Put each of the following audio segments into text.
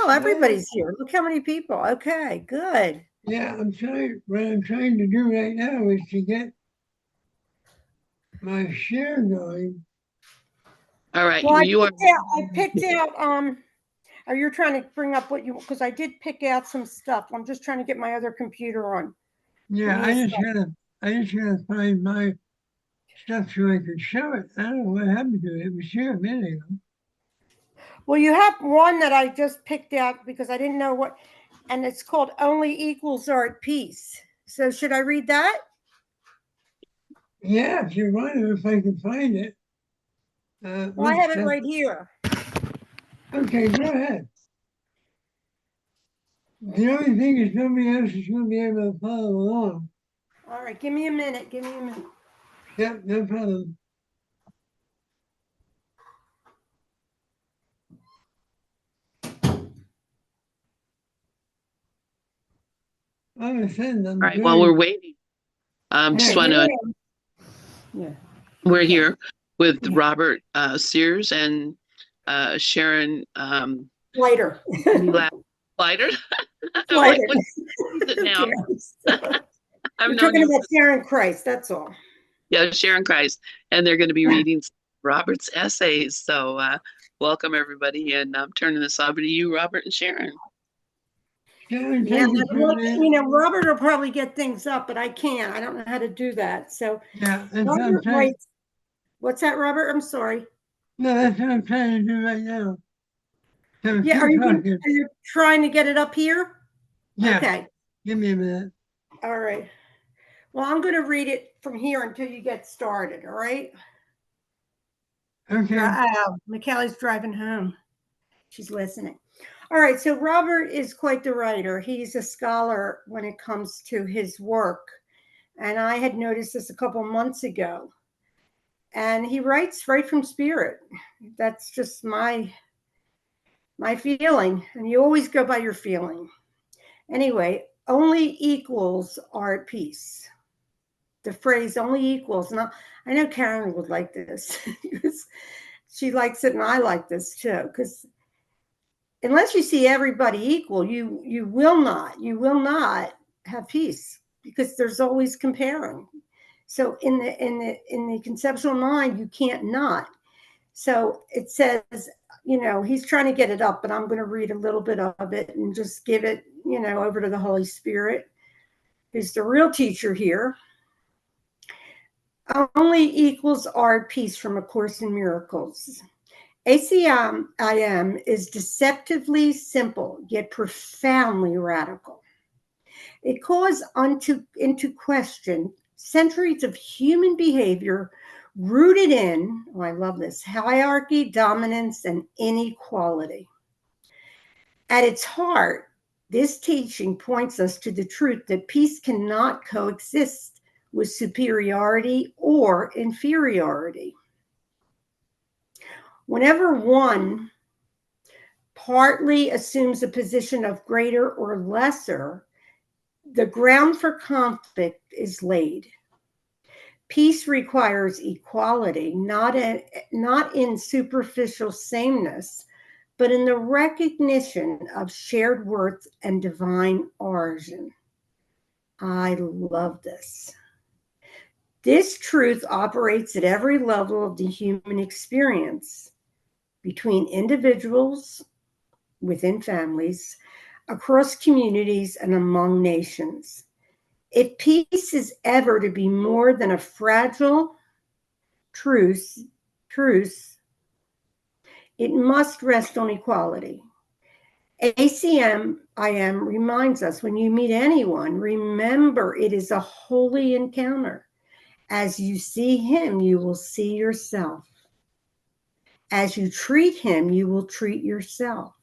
Oh, everybody's here. Look how many people. Okay, good. Yeah, what I'm trying to do right now is to get my share going. All right, Well, you are. I picked out, or you're trying to bring up what you, because I did pick out some stuff. I'm just trying to get my other computer on. Yeah, I just gotta find my stuff so I can show it. I don't know what happened to it. It was here a minute ago. Well, you have one that I just picked out because I didn't know what, and it's called Only Equals Are at Peace. So should I read that? Yeah, if you want to, if I can find it. Well, I have it right here. Okay, go ahead. The only thing is nobody else is going to be able to follow along. All right, give me a minute. Give me a minute. Yep, no problem. All of a sudden, All right, while we're waiting, just want to. Yeah. We're here with Robert Sears and Sharon. Lighter. Lighter. Lighter. What is it now? I'm talking about Sharon Christ. That's all. Yeah, Sharon Christ, and they're going to be reading Robert's essays. So welcome everybody, and I'm turning this over to you, Robert and Sharon. Sharon, yeah, Robert will probably get things up, but I can't. I don't know how to do that. So yeah, Robert writes. What's that, Robert? I'm sorry. No, that's what I'm trying to do right now. So yeah, are you trying to get it up here? Yeah. Okay. Give me a minute. All right. Well, I'm going to read it from here until you get started. All right. Okay. McCallie's driving home. She's listening. All right. So Robert is quite the writer. He's a scholar when it comes to his work. And I had noticed this a couple months ago. And he writes right from spirit. That's just my feeling. And you always go by your feeling. Anyway, only equals are at peace. The phrase only equals. Now, I know Karen would like this because she likes it and I like this too. Because unless you see everybody equal, you will not have peace because there's always comparing. So in the conceptual mind, you can't not. So it says, he's trying to get it up, but I'm going to read a little bit of it and just give it, over to the Holy Spirit, who's the real teacher here. Only equals are peace from A Course in Miracles. ACIM is deceptively simple, yet profoundly radical. It calls into question centuries of human behavior rooted in, I love this, hierarchy, dominance, and inequality. At its heart, this teaching points us to the truth that peace cannot coexist with superiority or inferiority. Whenever one partly assumes a position of greater or lesser, the ground for conflict is laid. Peace requires equality, not in superficial sameness, but in the recognition of shared worth and divine origin. I love this. This truth operates at every level of the human experience, between individuals, within families, across communities, and among nations. If peace is ever to be more than a fragile truce, it must rest on equality. ACIM reminds us, when you meet anyone, remember it is a holy encounter. As you see him, you will see yourself. As you treat him, you will treat yourself.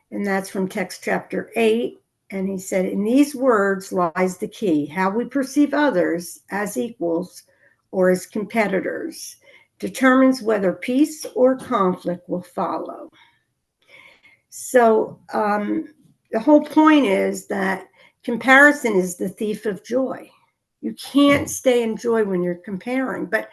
And that's from text chapter 8. And he said, in these words lies the key. How we perceive others as equals or as competitors determines whether peace or conflict will follow. So the whole point is that comparison is the thief of joy. You can't stay in joy when you're comparing. But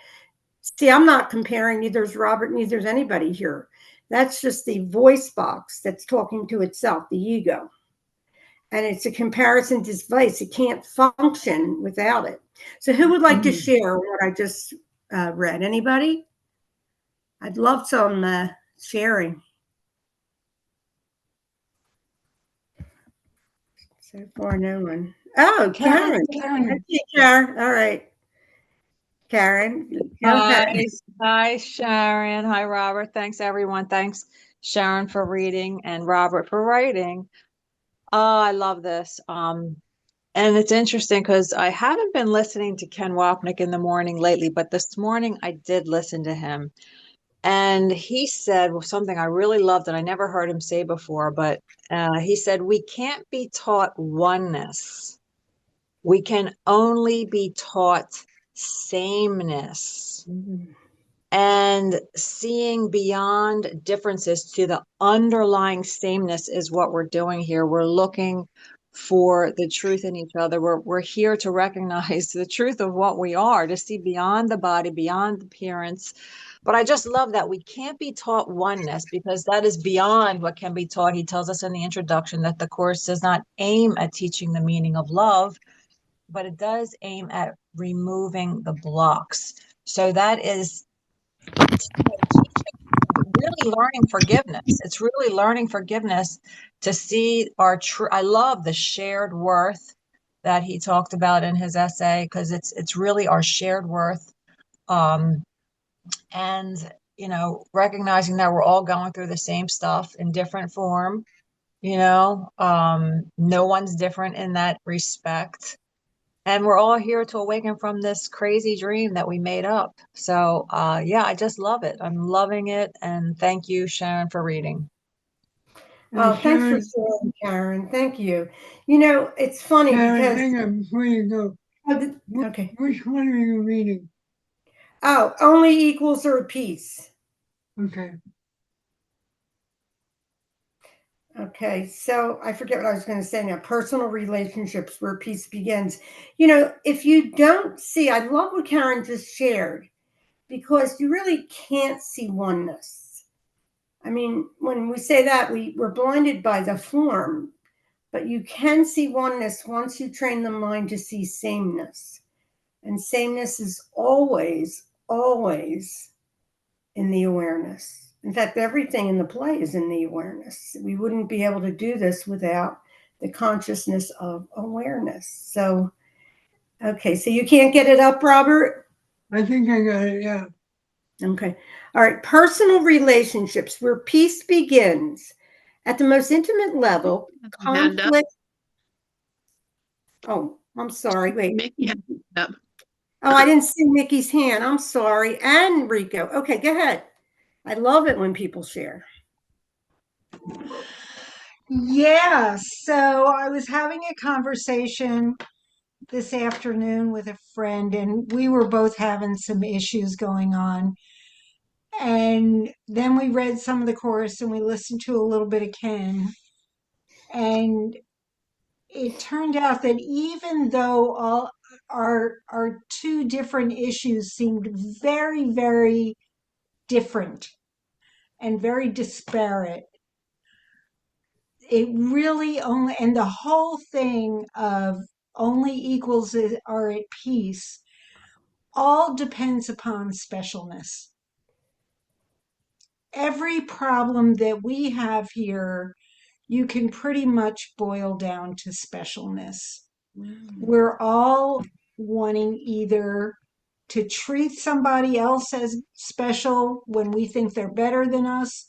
see, I'm not comparing, neither is Robert, neither is anybody here. That's just the voice box that's talking to itself, the ego. And it's a comparison device. It can't function without it. So who would like to share what I just read? Anybody? I'd love some sharing. So far, no one. Oh, Karen. Karen. All right. Karen, go ahead. Hi, Sharon. Hi, Robert. Thanks, everyone. Thanks, Sharon, for reading and Robert for writing. Oh, I love this. And it's interesting because I haven't been listening to Ken Wapnick in the morning lately, but this morning I did listen to him. And he said something I really loved that I never heard him say before, but he said, we can't be taught oneness. We can only be taught sameness. And seeing beyond differences to the underlying sameness is what we're doing here. We're looking for the truth in each other. We're here to recognize the truth of what we are, to see beyond the body, beyond the appearance. But I just love that we can't be taught oneness because that is beyond what can be taught. He tells us in the introduction that the Course does not aim at teaching the meaning of love, but it does aim at removing the blocks. So that is really learning forgiveness. It's really learning forgiveness to see our true. I love the shared worth that he talked about in his essay because it's really our shared worth, and recognizing that we're all going through the same stuff in different form. No one's different in that respect. And we're all here to awaken from this crazy dream that we made up. So, yeah, I just love it. I'm loving it. And thank you, Sharon, for reading. Oh, thanks for sharing, Karen. Thank you. It's funny because. Hang on, before you go. Okay. Which one are you reading? Oh, only equals are peace. Okay. Okay, so I forget what I was going to say now. Personal relationships where peace begins. If you don't see, I love what Karen just shared because you really can't see oneness. I mean, when we say that, we're blinded by the form, but you can see oneness once you train the mind to see sameness. And sameness is always, always in the awareness. In fact, everything in the play is in the awareness. We wouldn't be able to do this without the consciousness of awareness. So, okay, so you can't get it up, Robert? I think I got it, yeah. Okay. All right. Personal relationships where peace begins. At the most intimate level, conflict. Oh, I'm sorry. Wait. Mickey, oh, I didn't see Mickey's hand. I'm sorry. And Rico. Okay, go ahead. I love it when people share. Yeah, so I was having a conversation this afternoon with a friend, and we were both having some issues going on. And then we read some of the Course and we listened to a little bit of Ken. And it turned out that even though all our two different issues seemed very, very different and very disparate, it really only, and the whole thing of only equals are at peace all depends upon specialness. Every problem that we have here, you can pretty much boil down to specialness. We're all wanting either to treat somebody else as special when we think they're better than us,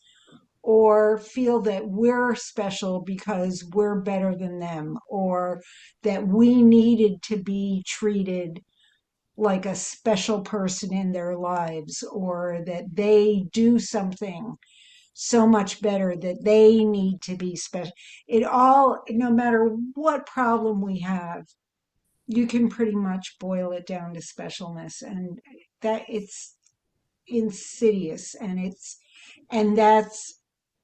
or feel that we're special because we're better than them, or that we needed to be treated like a special person in their lives, or that they do something so much better that they need to be special. It all, no matter what problem we have, you can pretty much boil it down to specialness, and that it's insidious, and that's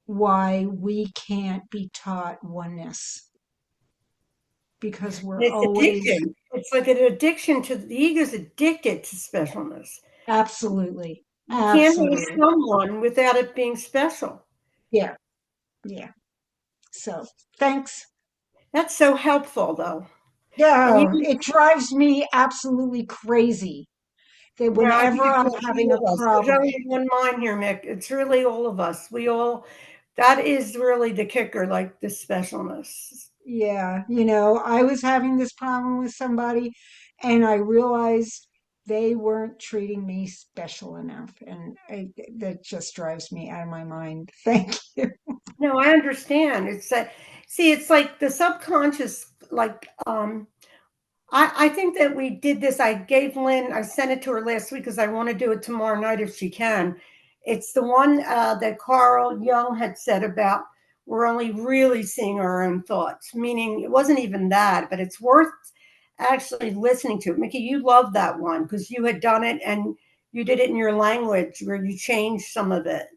why we can't be taught oneness, because we're always addiction. It's like an addiction to the ego's addicted to specialness. Absolutely. You can't be someone without it being special. Yeah. Yeah. So thanks. That's so helpful, though. And Yeah, you, it drives me absolutely crazy that yeah, I think whenever it's I'm having a all of us. There's problem, only one mind here, Mick. It's really all of us. We all, that is really the kicker, like the specialness. yeah, I was having this problem with somebody and I realized they weren't treating me special enough. And that just drives me out of my mind. Thank you. No, I understand. It's that, see, it's like the subconscious, like, I think that we did this. I gave Lynn, I sent it to her last week because I want to do it tomorrow night if she can. It's the one that Carl Jung had said about we're only really seeing our own thoughts, meaning it wasn't even that, but it's worth actually listening to. Mickey, you loved that one because you had done it and you did it in your language where you changed some of it.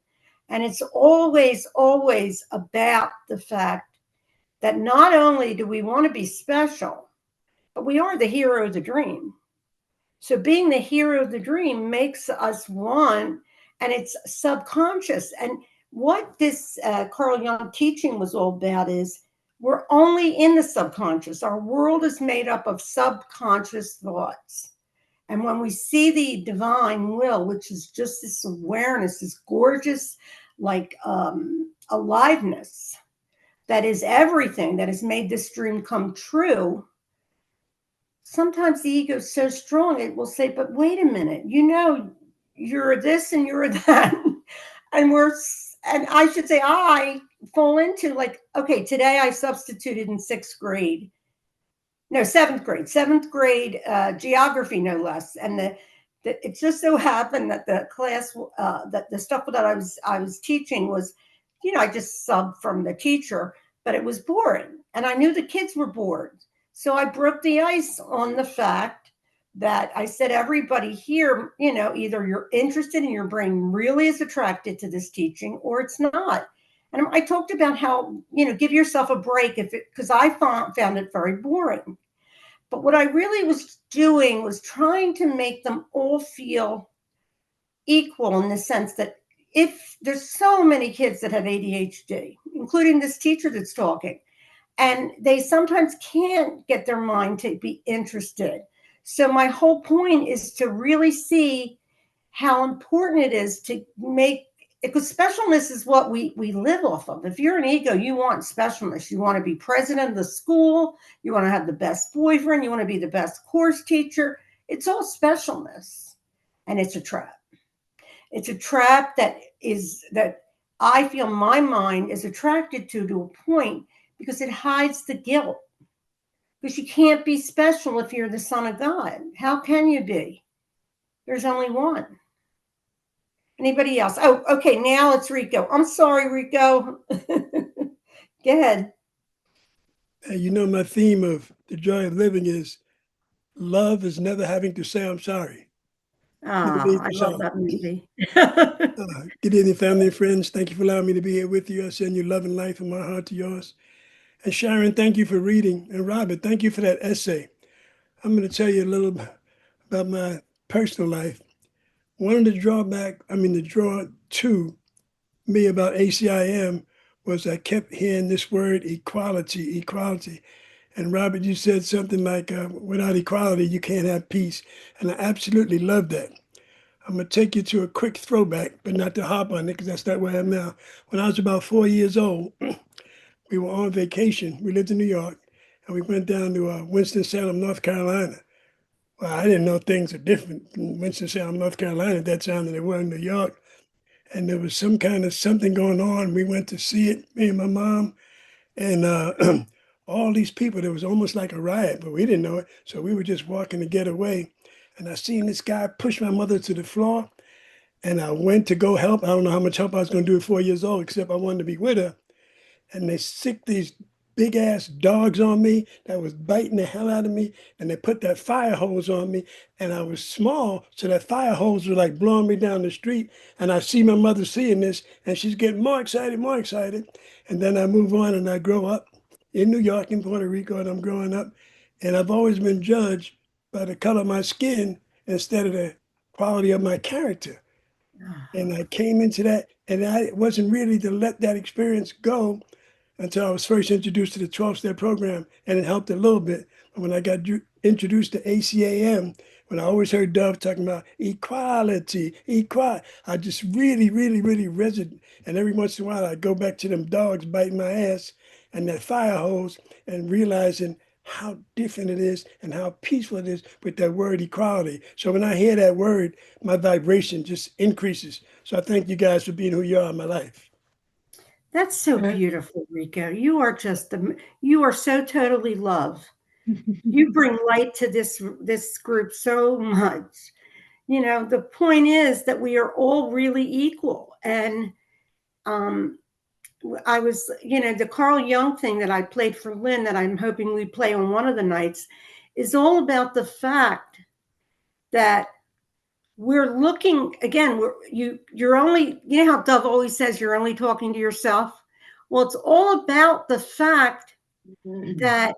And it's always, always about the fact that not only do we want to be special, but we are the hero of the dream. So being the hero of the dream makes us want, and it's subconscious. And what this Carl Jung teaching was all about is we're only in the subconscious. Our world is made up of subconscious thoughts. And when we see the divine will, which is just this awareness, this gorgeous, like aliveness that is everything that has made this dream come true, sometimes the ego is so strong it will say, but wait a minute, you're this and you're that. And I should say I fall into, like, okay, today I substituted in seventh grade geography, no less. And it just so happened that the class, that the stuff that I was teaching was, I just subbed from the teacher, but it was boring, and I knew the kids were bored. So I broke the ice on the fact that I said, everybody here, either you're interested and your brain really is attracted to this teaching, or it's not. And I talked about how, give yourself a break because I found it very boring. But what I really was doing was trying to make them all feel equal in the sense that if there's so many kids that have ADHD, including this teacher that's talking, and they sometimes can't get their mind to be interested. So my whole point is to really see how important it is to make, because specialness is what we live off of. If you're an ego, you want specialness. You want to be president of the school. You want to have the best boyfriend. You want to be the best course teacher. It's all specialness. And it's a trap. It's a trap that I feel my mind is attracted to a point, because it hides the guilt. Because you can't be special if you're the son of God. How can you be? There's only one. Anybody else? Oh, okay. Now it's Rico. I'm sorry, Rico. Go ahead. My theme of The Joy of Living is love is never having to say I'm sorry. Oh, I love that movie. Good evening, family and friends. Thank you for allowing me to be here with you. I send you love and life from my heart to yours. And Sharon, thank you for reading. And Robert, thank you for that essay. I'm going to tell you a little about my personal life. One of the the draw to me about ACIM was I kept hearing this word equality, equality. And Robert, you said something like, without equality, you can't have peace. And I absolutely love that. I'm going to take you to a quick throwback, but not to hop on it because that's not where I am now. When I was about 4 years old, we were on vacation. We lived in New York, and we went down to Winston-Salem, North Carolina. Well, I didn't know things are different in Winston-Salem, North Carolina at that time than they were in New York. And there was some kind of something going on. We went to see it, me and my mom, and all these people. There was almost like a riot, but we didn't know it. So we were just walking to get away. And I seen this guy push my mother to the floor. And I went to go help. I don't know how much help I was going to do at 4 years old, except I wanted to be with her. And they sicked these big ass dogs on me that was biting the hell out of me. And they put that fire hose on me. And I was small, so that fire hose was like blowing me down the street. And I see my mother seeing this, and she's getting more excited, more excited. And then I move on and I grow up in New York, in Puerto Rico, and I'm growing up. And I've always been judged by the color of my skin instead of the quality of my character. And I came into that, and I wasn't really to let that experience go until I was first introduced to the 12-step program, and it helped a little bit. But when I got introduced to ACIM, when I always heard Dove talking about equality, I just really, really, really resonated. And every once in a while, I go back to them dogs biting my ass and that fire hose, and realizing how different it is and how peaceful it is with that word equality. So when I hear that word, my vibration just increases. So I thank you guys for being who you are in my life. That's so beautiful, Rico. You are you are so totally love. You bring light to this group so much. You know, the point is that we are all really equal. And I was, you know, the Carl Jung thing that I played for Lynn that I'm hoping we play on one of the nights is all about the fact that we're looking again, you're only, you know how Dove always says you're only talking to yourself. Well, it's all about the fact that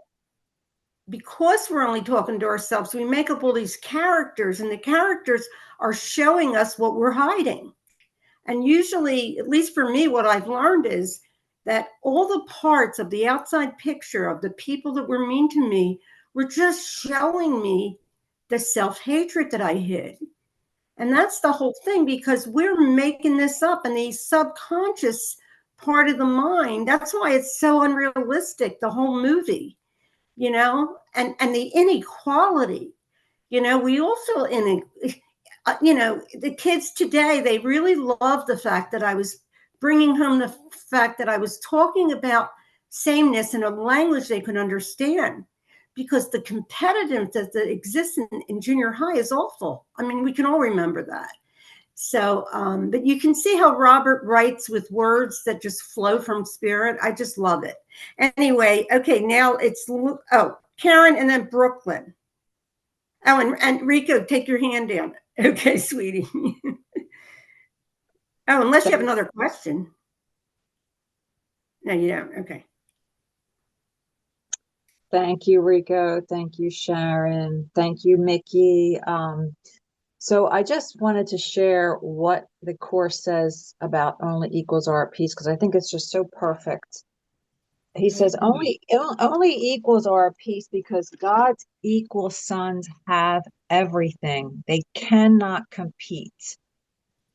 because we're only talking to ourselves, we make up all these characters, and the characters are showing us what we're hiding. And usually, at least for me, what I've learned is that all the parts of the outside picture of the people that were mean to me were just showing me the self-hatred that I hid. And that's the whole thing, because we're making this up, and the subconscious part of the mind, that's why it's so unrealistic, the whole movie, you know, and the inequality, you know, we all feel you know, the kids today, they really love the fact that I was bringing home the fact that I was talking about sameness in a language they could understand, because the competitiveness that exists in junior high is awful. I mean, we can all remember that. So, but you can see how Robert writes with words that just flow from spirit. I just love it. Anyway, okay, now it's, Karen and then Brooklyn. Oh, and Rico, take your hand down. Okay, sweetie. Oh, unless you have another question. No, you don't. Okay. Thank you, Rico. Thank you, Sharon. Thank you, Mickey. So I just wanted to share what the Course says about only equals are at peace, because I think it's just so perfect. He says only equals are at peace because God's equal sons have everything. They cannot compete.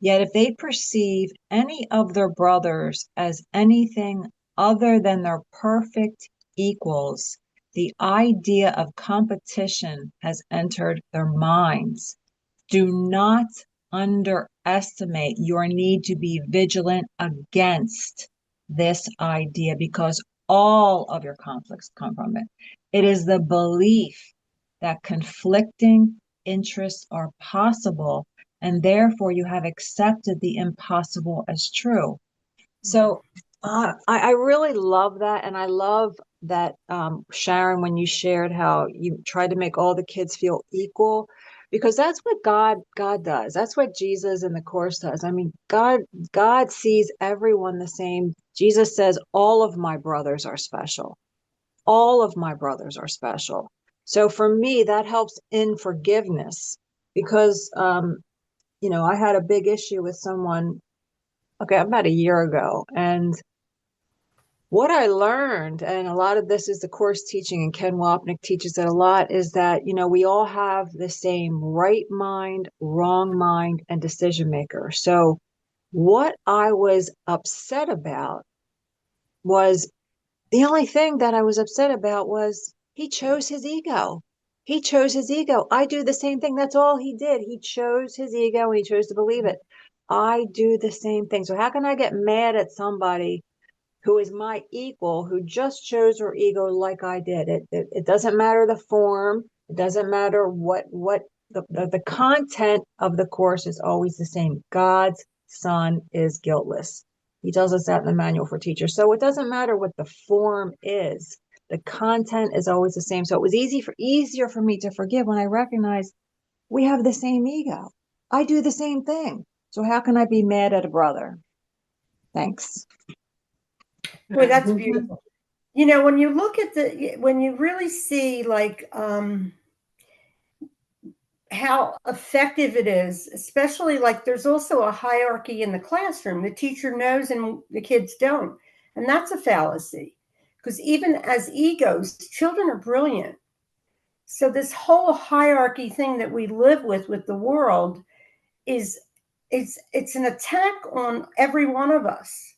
Yet if they perceive any of their brothers as anything other than their perfect equals, the idea of competition has entered their minds. Do not underestimate your need to be vigilant against this idea, because all of your conflicts come from it. It is the belief that conflicting interests are possible, and therefore you have accepted the impossible as true. So I really love that. And I love that, Sharon, when you shared how you tried to make all the kids feel equal, because that's what God does. That's what Jesus in the Course does. I mean, God sees everyone the same. Jesus says, all of my brothers are special. All of my brothers are special. So for me, that helps in forgiveness, because, you know, I had a big issue with someone, okay, about a year ago. And what I learned, and a lot of this is the Course teaching, and Ken Wapnick teaches it a lot, is that, you know, we all have the same right mind, wrong mind, and decision maker. So what I was upset about was, the only thing that I was upset about was he chose his ego. He chose his ego. I do the same thing. That's all he did. He chose his ego and he chose to believe it. I do the same thing. So how can I get mad at somebody who is my equal, who just chose her ego like I did? It doesn't matter the form. It doesn't matter what the content of the Course is always the same. God's Son is guiltless. He tells us that in the Manual for Teachers. So it doesn't matter what the form is. The content is always the same. So it was easier for me to forgive when I recognized we have the same ego. I do the same thing. So how can I be mad at a brother? Thanks. Boy, that's beautiful. You know, when you look at when you really see, like, how effective it is, especially like there's also a hierarchy in the classroom. The teacher knows and the kids don't. And that's a fallacy, because even as egos, children are brilliant. So this whole hierarchy thing that we live with the world is it's an attack on every one of us.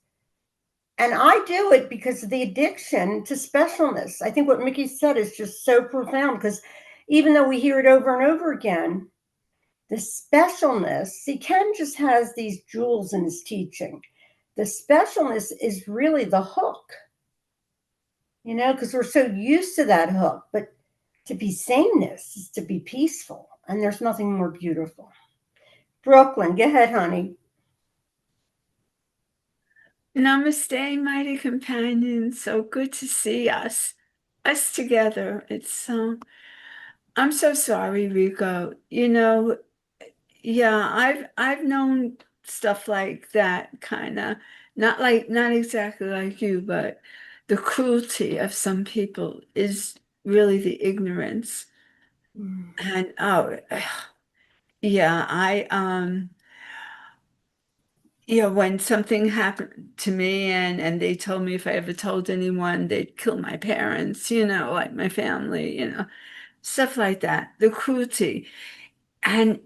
And I do it because of the addiction to specialness. I think what Mickey said is just so profound, because even though we hear it over and over again, the specialness, see, Ken just has these jewels in his teaching. The specialness is really the hook, because we're so used to that hook. But to be sameness is to be peaceful, and there's nothing more beautiful. Brooklyn, go ahead, honey. Namaste, mighty companions. So good to see us together. I'm so sorry, Rico. Yeah, I've known stuff like that, kind of, not exactly like you, but the cruelty of some people is really the ignorance. And oh, yeah, when something happened to me and they told me if I ever told anyone, they'd kill my parents, like my family, stuff like that, the cruelty. And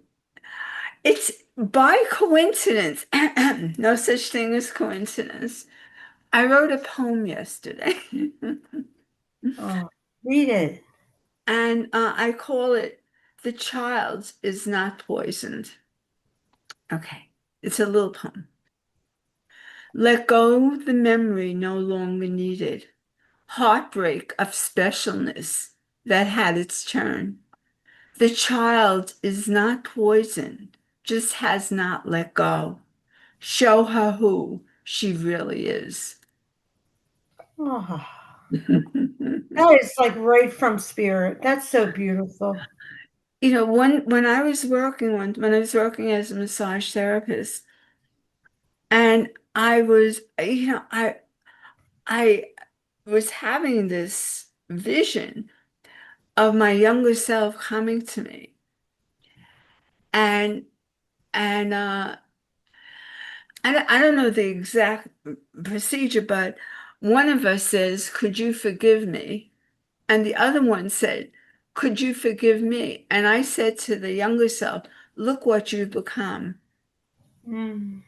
it's by coincidence, no such thing as coincidence. I wrote a poem yesterday. Oh, read it. And I call it The Child Is Not Poisoned. Okay, it's a little poem. Let go the memory no longer needed. Heartbreak of specialness that had its turn. The child is not poisoned, just has not let go. Show her who she really is. Oh, that is like right from spirit. That's so beautiful. When I was working as a massage therapist, and I was, I was having this vision of my younger self coming to me, and I don't know the exact procedure, but one of us says, "Could you forgive me?" And the other one said, "Could you forgive me?" And I said to the younger self, "Look what you've become." Mm.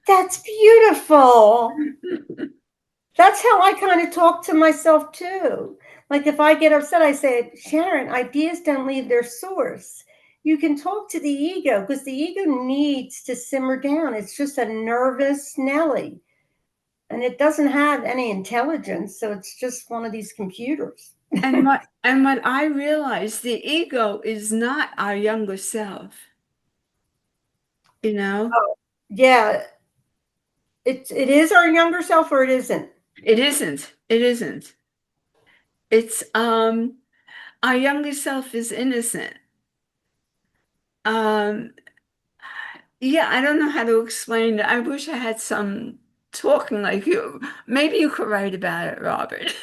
That's beautiful. That's how I kind of talk to myself too. Like if I get upset, I say, Sharon, ideas don't leave their source. You can talk to the ego because the ego needs to simmer down. It's just a nervous Nelly. And it doesn't have any intelligence. So it's just one of these computers. And what I realized, the ego is not our younger self. Oh, yeah. It is our younger self, or it isn't? It isn't. It isn't. It's our younger self is innocent. Yeah, I don't know how to explain it. I wish I had some talking like you. Maybe you could write about it, Robert.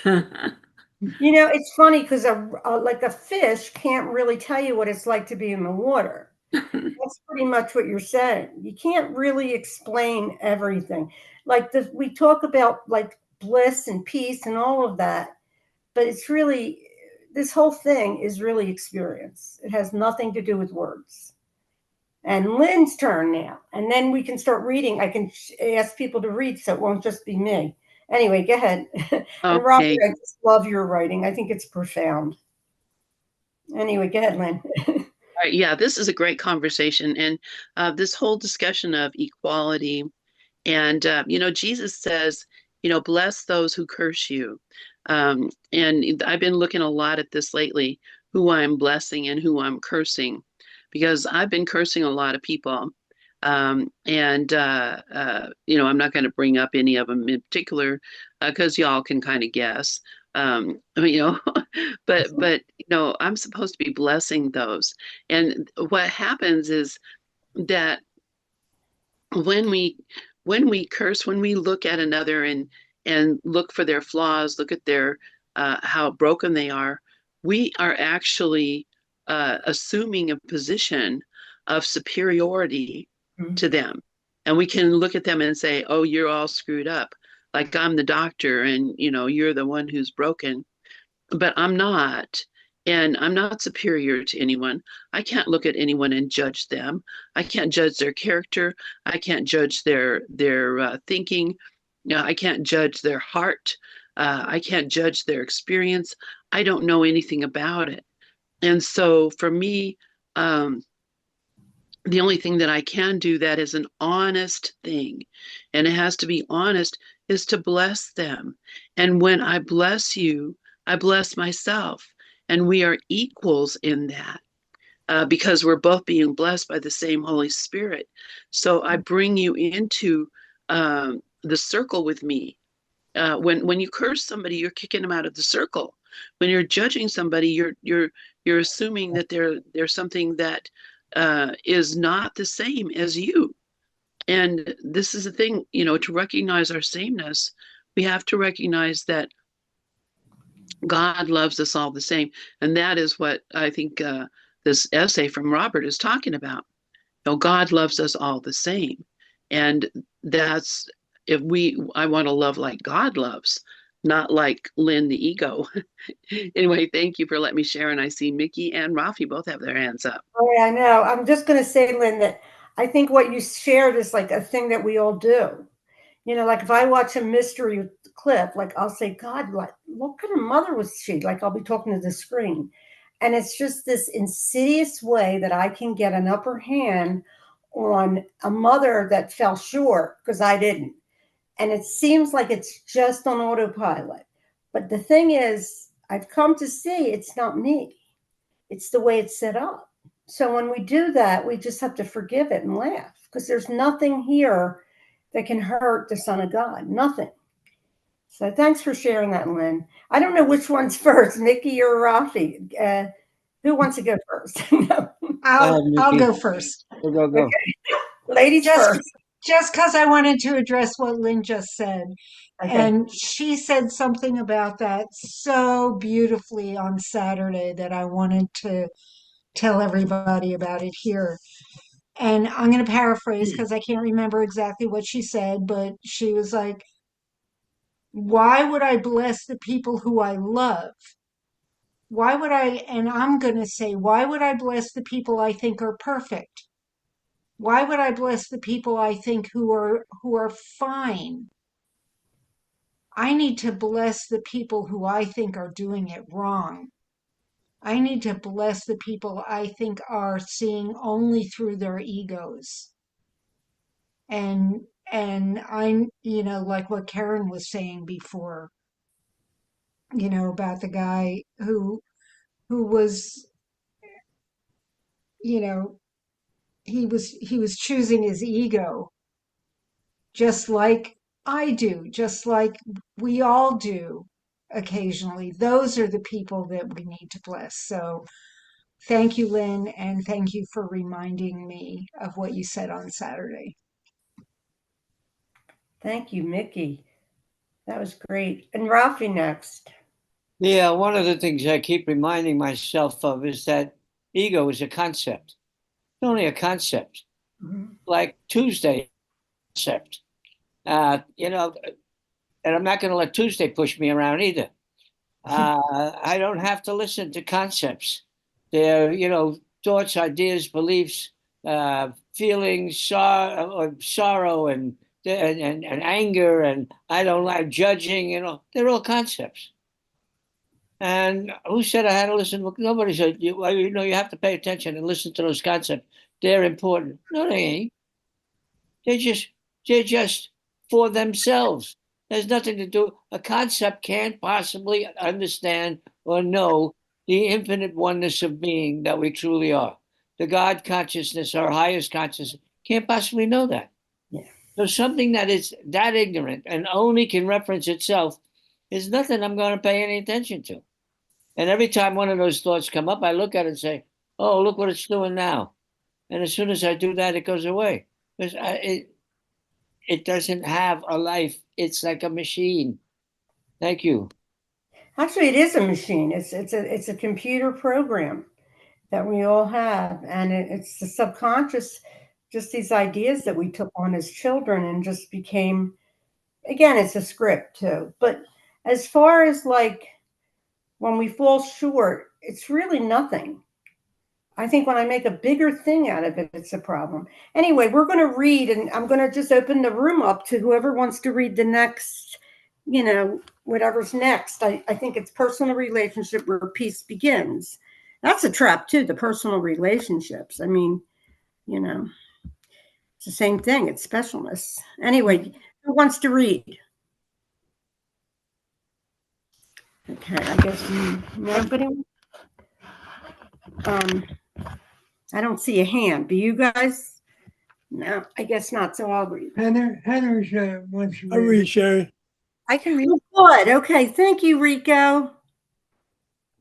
It's funny because like a fish can't really tell you what it's like to be in the water. That's pretty much what you're saying. You can't really explain everything. Like we talk about like bliss and peace and all of that, but it's really, this whole thing is really experience. It has nothing to do with words. And Lynn's turn now, and then we can start reading. I can ask people to read, so it won't just be me. Anyway, go ahead. And Robert, Okay. I just love your writing. I think it's profound. Anyway, go ahead, Lynn. All right, yeah, this is a great conversation. And this whole discussion of equality. And, Jesus says, bless those who curse you. And I've been looking a lot at this lately, who I'm blessing and who I'm cursing, because I've been cursing a lot of people. I'm not going to bring up any of them in particular because y'all can kind of guess. But I'm supposed to be blessing those. And what happens is that when we curse, when we look at another and look for their flaws, look at their how broken they are, we are actually assuming a position of superiority to them. And we can look at them and say, oh, you're all screwed up. Like I'm the doctor and, you're the one who's broken. But I'm not. And I'm not superior to anyone. I can't look at anyone and judge them. I can't judge their character. I can't judge their thinking. I can't judge their heart. I can't judge their experience. I don't know anything about it. And so for me, the only thing that I can do that is an honest thing, and it has to be honest, is to bless them. And when I bless you, I bless myself. And we are equals in that because we're both being blessed by the same Holy Spirit. So I bring you into the circle with me. When you curse somebody, you're kicking them out of the circle. When you're judging somebody, you're assuming that they're something that is not the same as you. And this is the thing, to recognize our sameness, we have to recognize that God loves us all the same. And that is what I think this essay from Robert is talking about. God loves us all the same. And that's, I want to love like God loves, not like Lynn the ego. Anyway, thank you for letting me share. And I see Mickey and Rafi both have their hands up. Oh, yeah, I know. I'm just going to say, Lynn, that I think what you shared is like a thing that we all do. Like if I watch a mystery clip, like I'll say, God, what kind of mother was she? Like I'll be talking to the screen. And it's just this insidious way that I can get an upper hand on a mother that fell short because I didn't. And it seems like it's just on autopilot. But the thing is, I've come to see it's not me. It's the way it's set up. So when we do that, we just have to forgive it and laugh because there's nothing here that can hurt the Son of God. Nothing. So thanks for sharing that, Lynn. I don't know which one's first, Mickey or Rafi. Who wants to go first? I'll go first. Go. Okay. Ladies first. Just because I wanted to address what Lynn just said. Okay. And she said something about that so beautifully on Saturday that I wanted to tell everybody about it here. And I'm going to paraphrase because I can't remember exactly what she said, but she was like, why would I bless the people who I love? Why would I, and I'm going to say, why would I bless the people I think are perfect? Why would I bless the people I think who are fine? I need to bless the people who I think are doing it wrong. I need to bless the people I think are seeing only through their egos. And I'm, like what Karen was saying before, about the guy who was, you know, he was choosing his ego just like I do, just like we all do occasionally. Those are the people that we need to bless. So thank you, Lynn, and thank you for reminding me of what you said on Saturday. Thank you, Mickey. That was great. And Rafi next. Yeah, one of the things I keep reminding myself of is that ego is a concept. It's only a concept. Mhm. Like Tuesday concept. And I'm not going to let Tuesday push me around either. I don't have to listen to concepts. They're, thoughts, ideas, beliefs, feelings, sorrow, and anger, and I don't like judging. They're all concepts. And who said I had to listen? Nobody said you have to pay attention and listen to those concepts. They're important. No, they ain't. They're just for themselves. There's nothing to do. A concept can't possibly understand or know the infinite oneness of being that we truly are. The God consciousness, our highest consciousness, can't possibly know that. Yeah. So something that is that ignorant and only can reference itself is nothing I'm going to pay any attention to. And every time one of those thoughts come up, I look at it and say, oh, look what it's doing now. And as soon as I do that, it goes away. Because it doesn't have a life. It's like a machine. Thank you. Actually, it is a machine. It's a computer program. that we all have. And it's the subconscious, just these ideas that we took on as children and just became, again, it's a script too. But as far as like when we fall short, it's really nothing. I think when I make a bigger thing out of it, it's a problem. Anyway, we're going to read, and I'm going to just open the room up to whoever wants to read the next, whatever's next. I think it's personal relationship where peace begins. That's a trap too, the personal relationships. I mean, it's the same thing. It's specialness. Anyway, who wants to read? Okay, I guess nobody. I don't see a hand. Do you guys? No, I guess not. So I'll read. Heather's wants to I'll read. read, Sharon. I can read. Good. Okay. Thank you, Rico.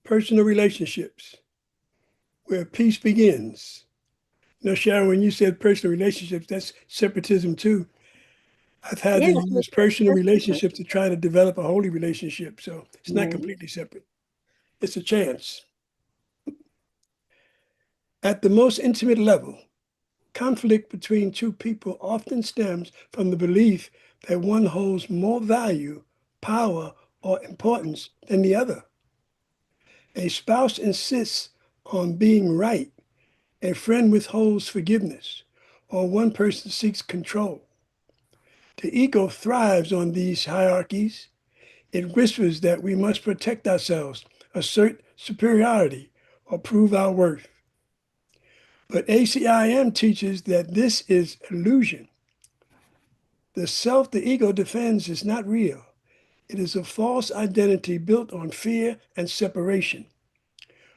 Personal relationships, where peace begins. Sharon, when you said personal relationships, that's separatism too. I've had to use personal relationships to try to develop a holy relationship. So it's not completely separate. It's a chance. At the most intimate level, conflict between two people often stems from the belief that one holds more value, power, or importance than the other. A spouse insists on being right, a friend withholds forgiveness, or one person seeks control. The ego thrives on these hierarchies. It whispers that we must protect ourselves, assert superiority, or prove our worth. But ACIM teaches that this is illusion. The self the ego defends is not real. It is a false identity built on fear and separation.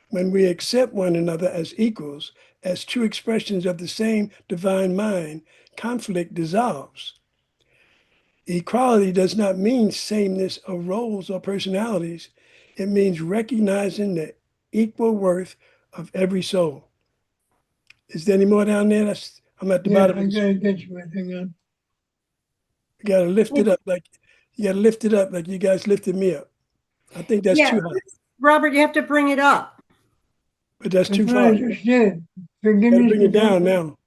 When we accept one another as equals, as true expressions of the same divine mind, conflict dissolves. Equality does not mean sameness of roles or personalities. It means recognizing the equal worth of every soul. Is there any more down there? I'm at the bottom. I gotta get you one. Hang on. You gotta lift it up like you guys lifted me up. I think that's too high. Robert, you have to bring it up. But that's too far. I just did. You gotta bring it down now.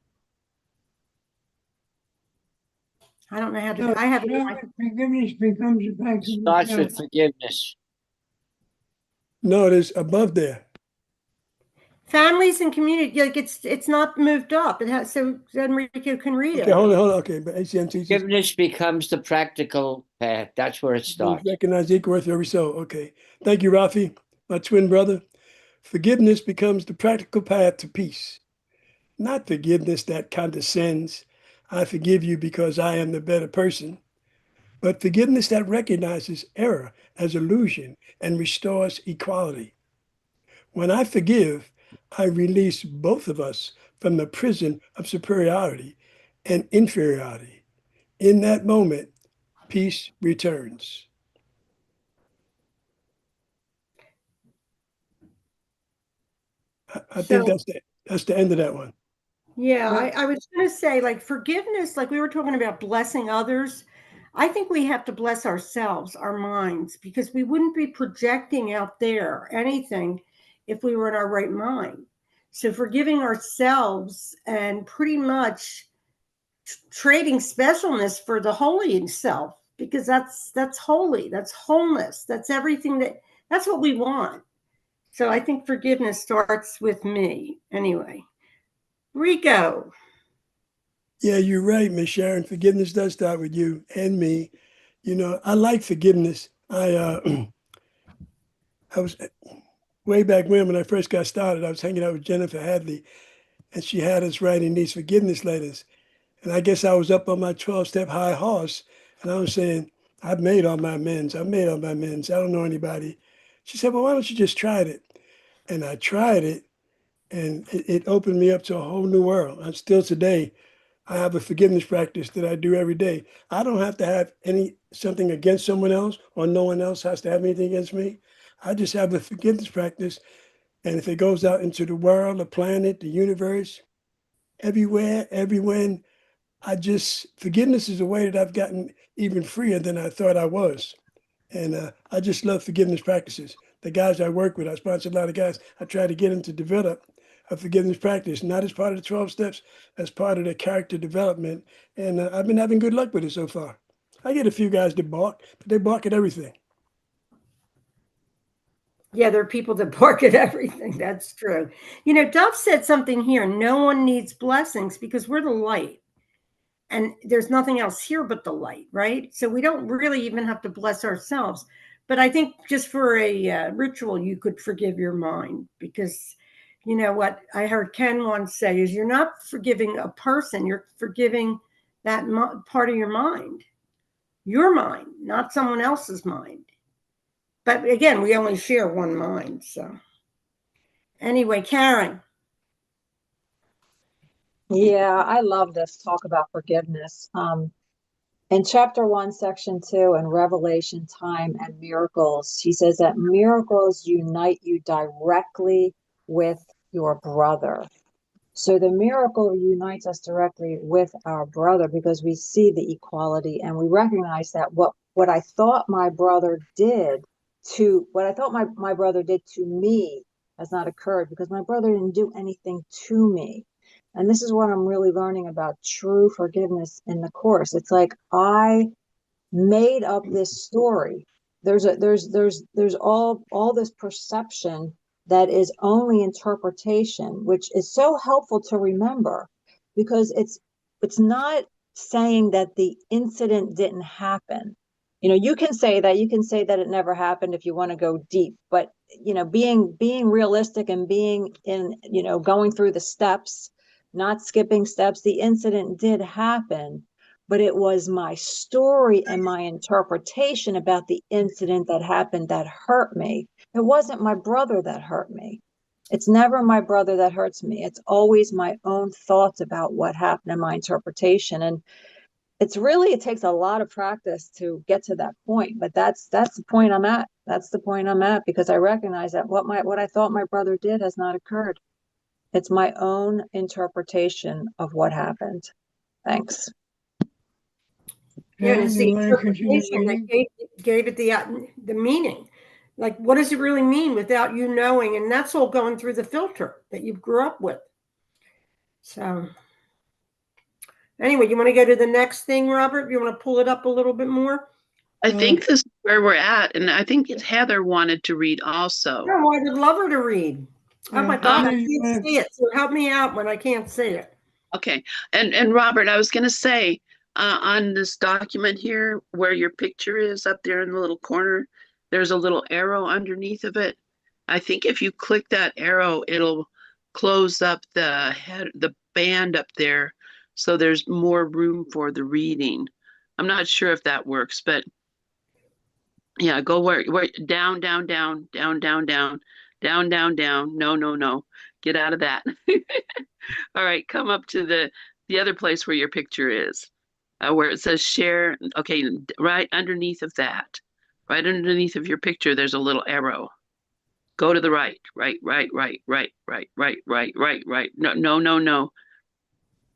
I don't know how to. I have it. Forgiveness becomes a fact. Starts with forgiveness. No, it is above there. Families and community, like it's not moved up. It has, so Enrico can read it. Okay, hold on. Okay, but ACM teaches. Forgiveness becomes the practical path. That's where it starts. Recognize the equal worth of every soul. Okay. Thank you, Rafi, my twin brother. Forgiveness becomes the practical path to peace. Not forgiveness that condescends. I forgive you because I am the better person. But forgiveness that recognizes error as illusion and restores equality. When I forgive, I release both of us from the prison of superiority and inferiority. In that moment, peace returns. I think that's the end of that one. Yeah, I was going to say, like, forgiveness, like we were talking about blessing others. I think we have to bless ourselves, our minds, because we wouldn't be projecting out there anything if we were in our right mind. So forgiving ourselves and pretty much trading specialness for the holy self, because that's holy, that's wholeness, that's everything that's what we want. So I think forgiveness starts with me anyway. Rico. Yeah, you're right, Miss Sharon. Forgiveness does start with you and me. I like forgiveness. I was way back when I first got started, I was hanging out with Jennifer Hadley, and she had us writing these forgiveness letters. And I guess I was up on my 12-step high horse, and I was saying, I've made all my amends. I don't know anybody. She said, well, why don't you just try it? And I tried it, and it opened me up to a whole new world. And still today, I have a forgiveness practice that I do every day. I don't have to have something against someone else, or no one else has to have anything against me. I just have a forgiveness practice. And if it goes out into the world, the planet, the universe, everywhere, everyone, forgiveness is a way that I've gotten even freer than I thought I was. And I just love forgiveness practices. The guys I work with, I sponsor a lot of guys. I try to get them to develop a forgiveness practice, not as part of the 12 steps, as part of the character development. And I've been having good luck with it so far. I get a few guys that bark, but they bark at everything. Yeah, there are people that bark at everything. That's true. You know, Dove said something here. No one needs blessings because we're the light. And there's nothing else here but the light, right? So we don't really even have to bless ourselves. But I think just for a ritual, you could forgive your mind, because you know what I heard Ken once say is you're not forgiving a person, you're forgiving that part of your mind, not someone else's mind. But again, we only share one mind. So anyway, Karen. Yeah, I love this talk about forgiveness. In chapter 1, section 2, in Revelation, Time and Miracles, he says that miracles unite you directly with your brother. So the miracle unites us directly with our brother because we see the equality and we recognize that what I thought my brother did my brother did to me has not occurred because my brother didn't do anything to me. And this is what I'm really learning about true forgiveness in the course. It's like I made up this story. There's all this perception that is only interpretation, which is so helpful to remember because it's not saying that the incident didn't happen. You know, you can say that it never happened if you want to go deep, but you know, being realistic and being in, you know, going through the steps, not skipping steps, the incident did happen, but it was my story and my interpretation about the incident that happened that hurt me. It wasn't my brother that hurt me. It's never my brother that hurts me. It's always my own thoughts about what happened and my interpretation. And it takes a lot of practice to get to that point, but that's the point I'm at. That's the point I'm at because I recognize that what I thought my brother did has not occurred. It's my own interpretation of what happened. Thanks. Yeah, and Sharon, it's you the want to continue interpretation that reading? gave it the meaning. Like, what does it really mean without you knowing? And that's all going through the filter that you grew up with. So anyway, you want to go to the next thing, Robert? You want to pull it up a little bit more? I think this is where we're at, and I think Heather wanted to read also. Oh, I would love her to read. Oh my God, I Heather, you can't want see it. So help me out when I can't see it. Okay, and Robert, I was going to say on this document here, where your picture is up there in the little corner, there's a little arrow underneath of it. I think if you click that arrow, it'll close up the band up there, so there's more room for the reading. I'm not sure if that works, but yeah, go where down, down, down, down, down, down, down, down, down. No. Get out of that. All right, come up to the other place where your picture is, where it says share. Okay, right underneath of that, right underneath of your picture, there's a little arrow. Go to the right, right, right, right, right, right, right, right, right, right. No.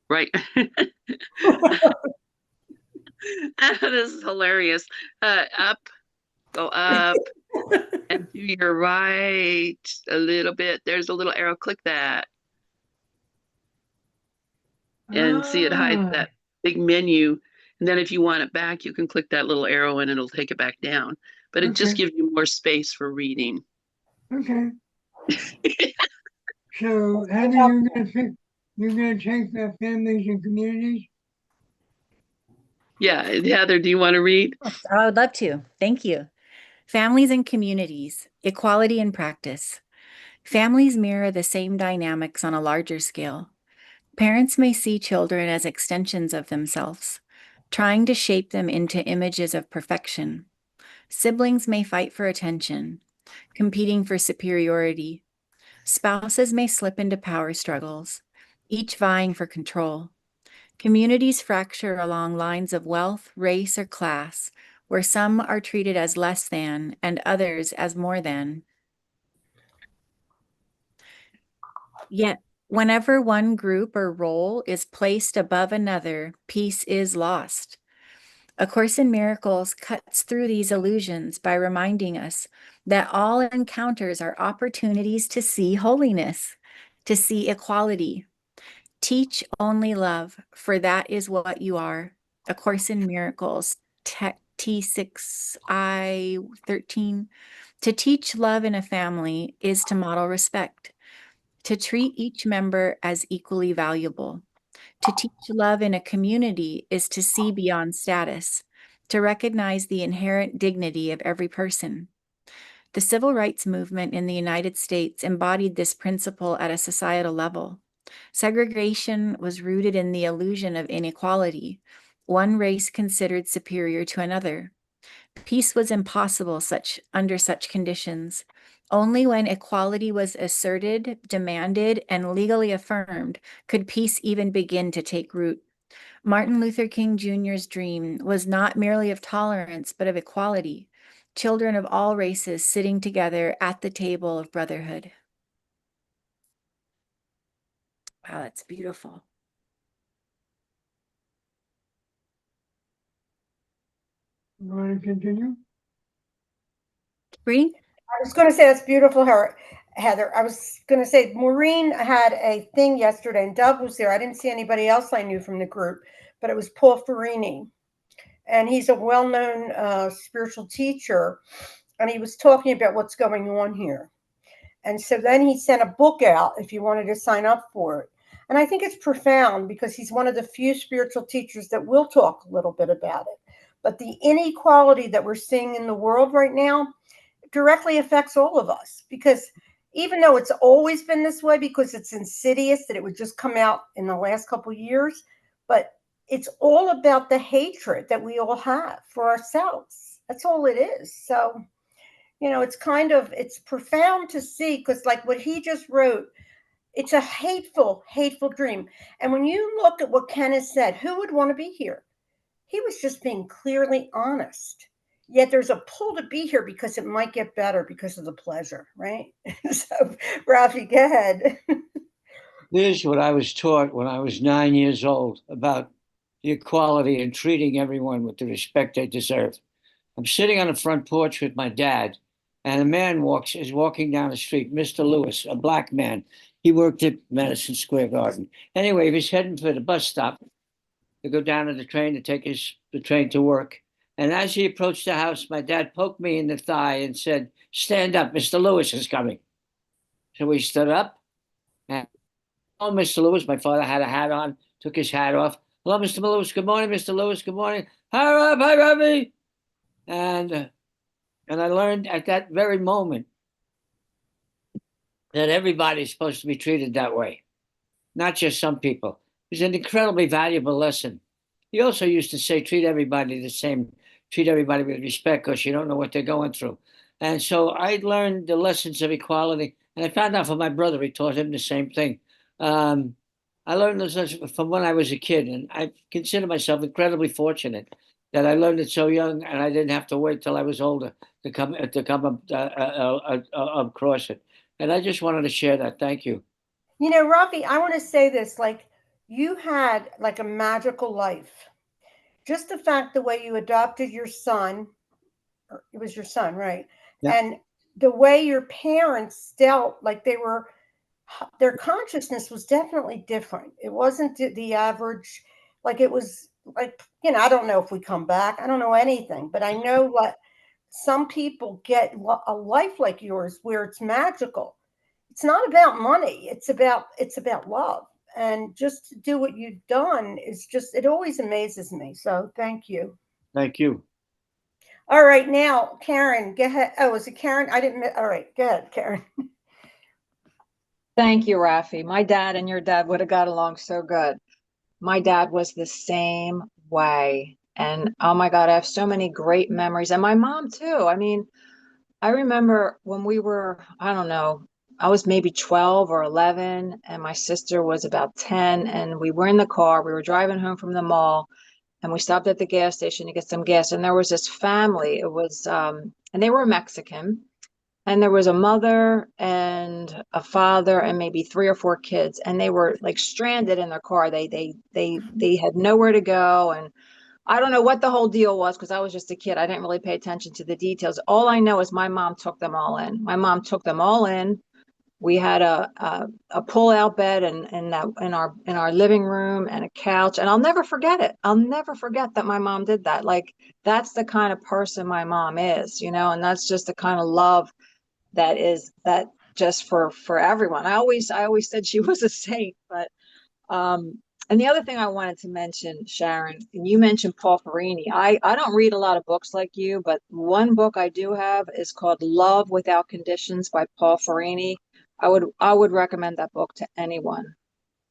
Right. This is hilarious. Up, go up, and to your right a little bit. There's a little arrow. Click that. And see it hides that big menu. And then if you want it back, you can click that little arrow and it'll take it back down. But it just gives you more space for reading. Okay. So, Heather, you're gonna take the families and communities? Yeah, Heather, do you want to read? I would love to. Thank you. Families and communities, equality in practice. Families mirror the same dynamics on a larger scale. Parents may see children as extensions of themselves, trying to shape them into images of perfection. Siblings may fight for attention, competing for superiority. Spouses may slip into power struggles, each vying for control. Communities fracture along lines of wealth, race, or class, where some are treated as less than and others as more than. Yet, whenever one group or role is placed above another, peace is lost. A Course in Miracles cuts through these illusions by reminding us that all encounters are opportunities to see holiness, to see equality. Teach only love, for that is what you are. A Course in Miracles, T6I13. To teach love in a family is to model respect, to treat each member as equally valuable. To teach love in a community is to see beyond status, to recognize the inherent dignity of every person. The civil rights movement in the United States embodied this principle at a societal level. Segregation was rooted in the illusion of inequality, one race considered superior to another. Peace was impossible under such conditions. Only when equality was asserted, demanded, and legally affirmed could peace even begin to take root. Martin Luther King Jr.'s dream was not merely of tolerance, but of equality, children of all races sitting together at the table of brotherhood. Wow, that's beautiful. You want to continue? Bree? I was going to say that's beautiful, Heather. I was going to say Maureen had a thing yesterday, and Doug was there. I didn't see anybody else I knew from the group, but it was Paul Farini, and he's a well-known spiritual teacher, and he was talking about what's going on here. And so then he sent a book out if you wanted to sign up for it. And I think it's profound because he's one of the few spiritual teachers that will talk a little bit about it. But the inequality that we're seeing in the world right now directly affects all of us, because even though it's always been this way, because it's insidious that it would just come out in the last couple of years, but it's all about the hatred that we all have for ourselves. That's all it is. So, it's profound to see, because like what he just wrote, it's a hateful, hateful dream. And when you look at what Kenneth said, who would want to be here? He was just being clearly honest. Yet there's a pull to be here because it might get better because of the pleasure, right? So, Rafi, go ahead. Here's what I was taught when I was 9 years old about the equality and treating everyone with the respect they deserve. I'm sitting on the front porch with my dad, and a man is walking down the street, Mr. Lewis, a black man. He worked at Madison Square Garden. Anyway, he was heading for the bus stop to go down to the train to take the train to work. And as he approached the house, my dad poked me in the thigh and said, "Stand up, Mr. Lewis is coming." So we stood up. And, "Oh, Mr. Lewis," my father had a hat on, took his hat off. "Hello, Mr. Lewis. Good morning, Mr. Lewis. Good morning. Hi, Rob. Hi, Robbie." And I learned at that very moment that everybody's supposed to be treated that way, not just some people. It was an incredibly valuable lesson. He also used to say, treat everybody the same, treat everybody with respect, because you don't know what they're going through. And so I learned the lessons of equality, and I found out from my brother, he taught him the same thing. I learned those lessons from when I was a kid, and I consider myself incredibly fortunate that I learned it so young, and I didn't have to wait till I was older to come across it. And I just wanted to share that. Thank you. Rafi, I want to say this, like, you had like a magical life. Just the fact the way you adopted your son, it was your son, right? Yeah. And the way your parents dealt, like their consciousness was definitely different. It wasn't the average, like it was like, I don't know if we come back. I don't know anything, but I know what some people get a life like yours where it's magical. It's not about money. It's about love. And just to do what you've done is just, it always amazes me. So thank you. Thank you. All right, now, Karen, go ahead. Oh, is it Karen? I didn't. All right, go ahead, Karen. Thank you, Rafi. My dad and your dad would have got along so good. My dad was the same way. And oh my God, I have so many great memories. And my mom too. I mean, I remember when we were, I don't know, I was maybe 12 or 11, and my sister was about 10. And we were in the car. We were driving home from the mall, and we stopped at the gas station to get some gas. And there was this family. It was, and they were Mexican. And there was a mother and a father and maybe 3 or 4 kids, and they were like stranded in their car. They had nowhere to go, and I don't know what the whole deal was because I was just a kid. I didn't really pay attention to the details. All I know is my mom took them all in. My mom took them all in. We had a pull-out bed in our living room and a couch, and I'll never forget it. I'll never forget that my mom did that. Like, that's the kind of person my mom is, and that's just the kind of love that just for everyone. I always said she was a saint. But and the other thing I wanted to mention, Sharon, and you mentioned Paul Ferrini. I don't read a lot of books like you, but one book I do have is called Love Without Conditions by Paul Ferrini. I would recommend that book to anyone.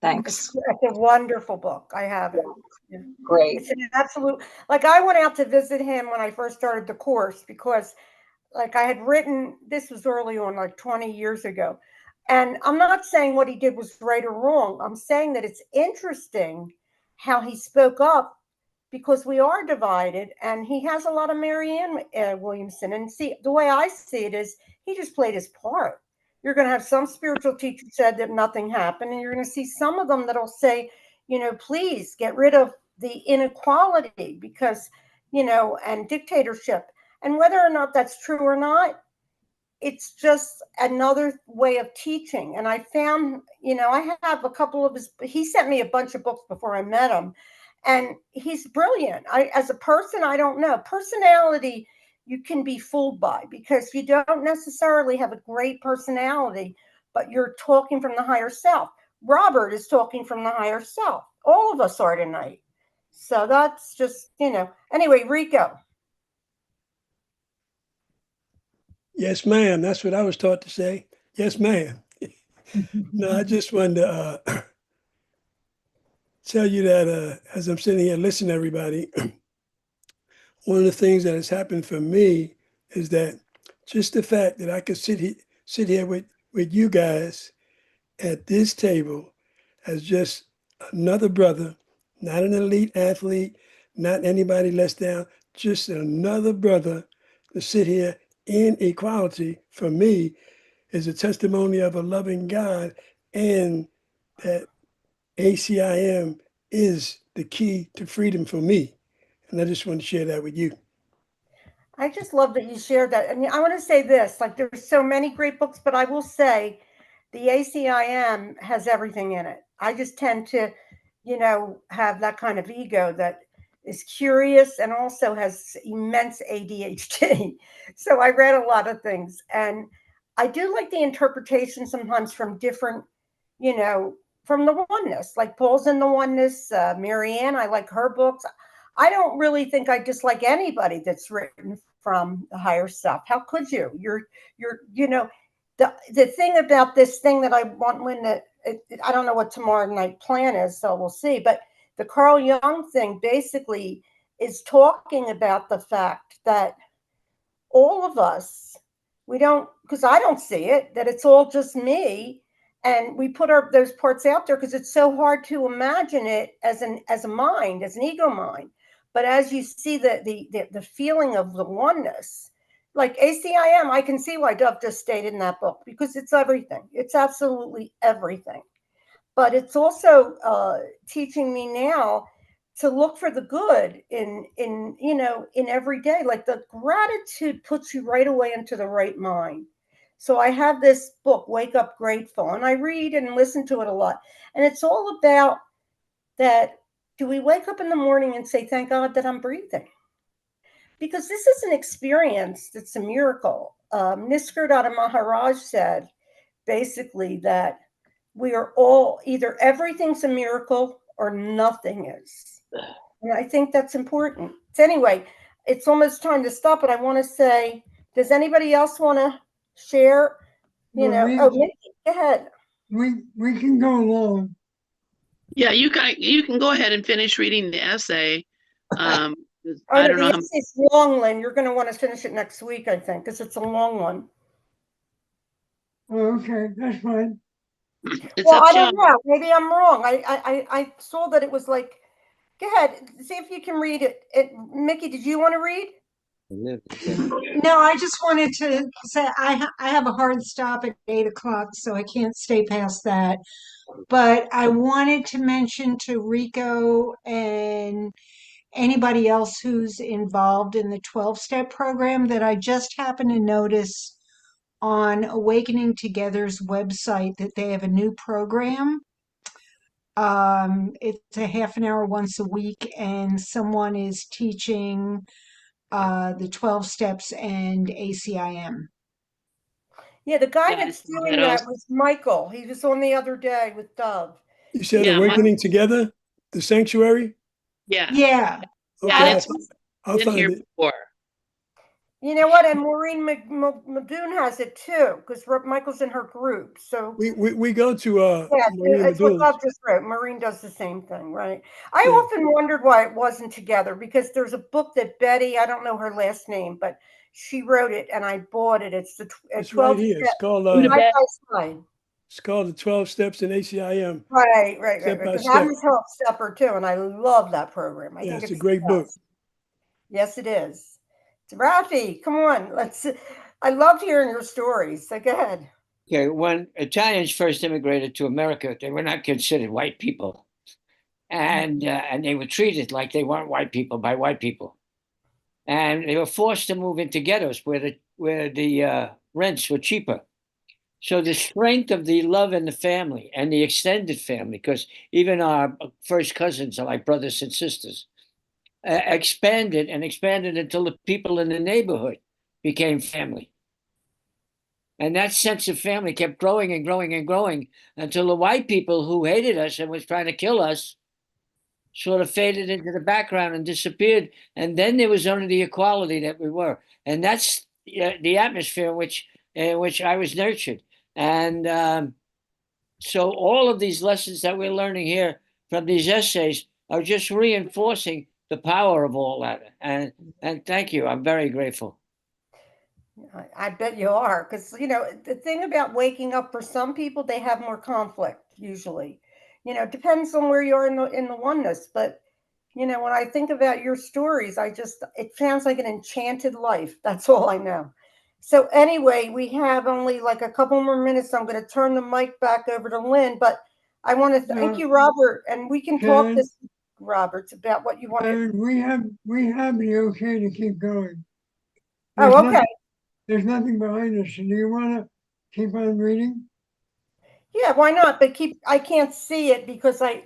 Thanks. It's a wonderful book. I have it. Yeah. Great. It's an absolute, like, I went out to visit him when I first started the course because, like, I had written, this was early on, like 20 years ago. And I'm not saying what he did was right or wrong. I'm saying that it's interesting how he spoke up because we are divided, and he has a lot of Marianne Williamson. And see, the way I see it is he just played his part. You're going to have some spiritual teacher said that nothing happened, and you're going to see some of them that'll say, please get rid of the inequality because, and dictatorship. And whether or not that's true or not, it's just another way of teaching. And I found, I have a couple of he sent me a bunch of books before I met him. And he's brilliant. As a person, I don't know. Personality, you can be fooled by because you don't necessarily have a great personality, but you're talking from the higher self. Robert is talking from the higher self. All of us are tonight. So that's just, Anyway, Rico. Yes, ma'am. That's what I was taught to say. Yes, ma'am. No, I just wanted to tell you that as I'm sitting here listening to everybody, one of the things that has happened for me is that just the fact that I could sit here with you guys at this table as just another brother, not an elite athlete, not anybody less down, just another brother to sit here in equality for me is a testimony of a loving God, and that ACIM is the key to freedom for me. And I just want to share that with you. I just love that you shared that. I mean, I want to say this, like, there's so many great books, but I will say the ACIM has everything in it. I just tend to, have that kind of ego that is curious and also has immense ADHD. So I read a lot of things, and I do like the interpretation sometimes from different, from the oneness, like Paul's in the oneness, Marianne, I like her books. I don't really think I dislike anybody that's written from the higher stuff. How could you? You're, the thing about this thing that I want, Linda, I don't know what tomorrow night plan is, so we'll see. But the Carl Jung thing basically is talking about the fact that all of us, we don't, because I don't see it, that it's all just me. And we put those parts out there because it's so hard to imagine it as a mind, as an ego mind. But as you see the feeling of the oneness, like ACIM, I can see why Dove just stated in that book because it's everything. It's absolutely everything. But it's also teaching me now to look for the good in every day. Like the gratitude puts you right away into the right mind. So I have this book, Wake Up Grateful, and I read and listen to it a lot. And it's all about that. Do we wake up in the morning and say, thank God that I'm breathing? Because this is an experience that's a miracle. Nisargadatta Maharaj said basically that we are all, either everything's a miracle or nothing is. And I think that's important. So anyway, it's almost time to stop, but I want to say, does anybody else want to share? Mickey, go ahead. We can go along. Yeah, you can go ahead and finish reading the essay. I don't know how it's long, Lynn. You're going to want to finish it next week, I think, because it's a long one. Oh, okay, that's fine. Well, I don't know. Maybe I'm wrong. I saw that it was like, go ahead. See if you can read it. Mickey, did you want to read? No, I just wanted to say I have a hard stop at 8 o'clock, so I can't stay past that. But I wanted to mention to Rico and anybody else who's involved in the 12-step program that I just happened to notice on Awakening Together's website that they have a new program. It's a half an hour once a week, and someone is teaching the 12 steps and ACIM. Yeah, the guy Yeah, I that's saw doing that that also. was Michael. He was on the other day with Dove. You said Yeah, Awakening Together, the Sanctuary? Yeah, Yeah. yeah, Okay, and Yeah, it's I'll been here find it. before. you know what? And Maureen Madoon has it too, because Michael's in her group. So We go to yeah, Maria it's what Medul's. Dove just wrote. Maureen does the same thing, right? I Yeah. often wondered why it wasn't together, because there's a book that Betty, I don't know her last name, but she wrote it and I bought it. It's the It's 12 right here. steps Buddha side Bet. by side. It's called the 12 Steps in ACIM, Right. step by Because step. I'm a help stepper too, and I love that program. I Yeah, think it's a it's great the book. best. Yes, it is. Rafi, come on. I loved hearing your stories. So go ahead. Okay, when Italians first immigrated to America, they were not considered white people, and they were treated like they weren't white people by white people, and they were forced to move into ghettos where the rents were cheaper. So the strength of the love in the family and the extended family, because even our first cousins are like brothers and sisters, expanded and expanded until the people in the neighborhood became family. And that sense of family kept growing and growing and growing until the white people who hated us and was trying to kill us sort of faded into the background and disappeared. And then there was only the equality that we were. And that's the atmosphere in which I was nurtured. And so all of these lessons that we're learning here from these essays are just reinforcing the power of all that. And thank you. I'm very grateful. I bet you are, because the thing about waking up, for some people, they have more conflict usually. It depends on where you are in the oneness. But when I think about your stories, it sounds like an enchanted life. That's all I know. So anyway, we have only like a couple more minutes. I'm going to turn the mic back over to Lynn, but I want to thank you, Robert, and we can talk Sharon, this, Robert, about what you want to. Sharon, we have the okay to keep going. Oh, okay. There's nothing behind us. So do you want to keep on reading? Yeah, why not? But I can't see it because I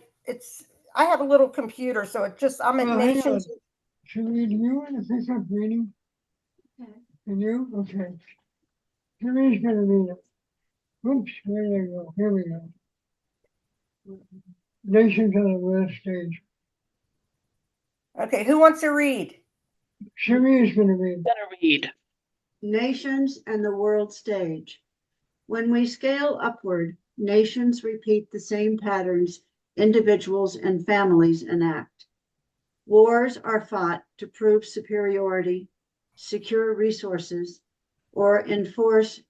have a little computer, so I'm at Well, hang on. Nations. Shirley, do you want to pick up reading? Okay. Can you? Okay. Shirley's going to read it. Oops, where did I go? Here we go. Nations on the world stage. Okay, who wants to read? Shirley is going to read. Better read. Nations and the world stage. When we scale upward, nations repeat the same patterns individuals and families enact. Wars are fought to prove superiority, secure resources, or enforce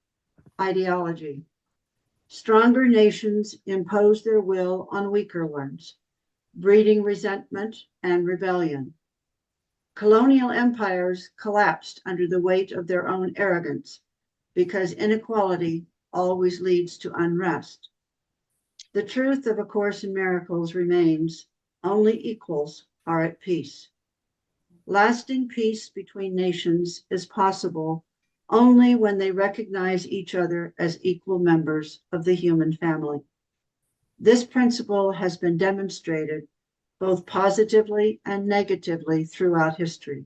ideology. Stronger nations impose their will on weaker ones, breeding resentment and rebellion. Colonial empires collapsed under the weight of their own arrogance because inequality always leads to unrest. The truth of A Course in Miracles remains: only equals are at peace. Lasting peace between nations is possible only when they recognize each other as equal members of the human family. This principle has been demonstrated both positively and negatively throughout history.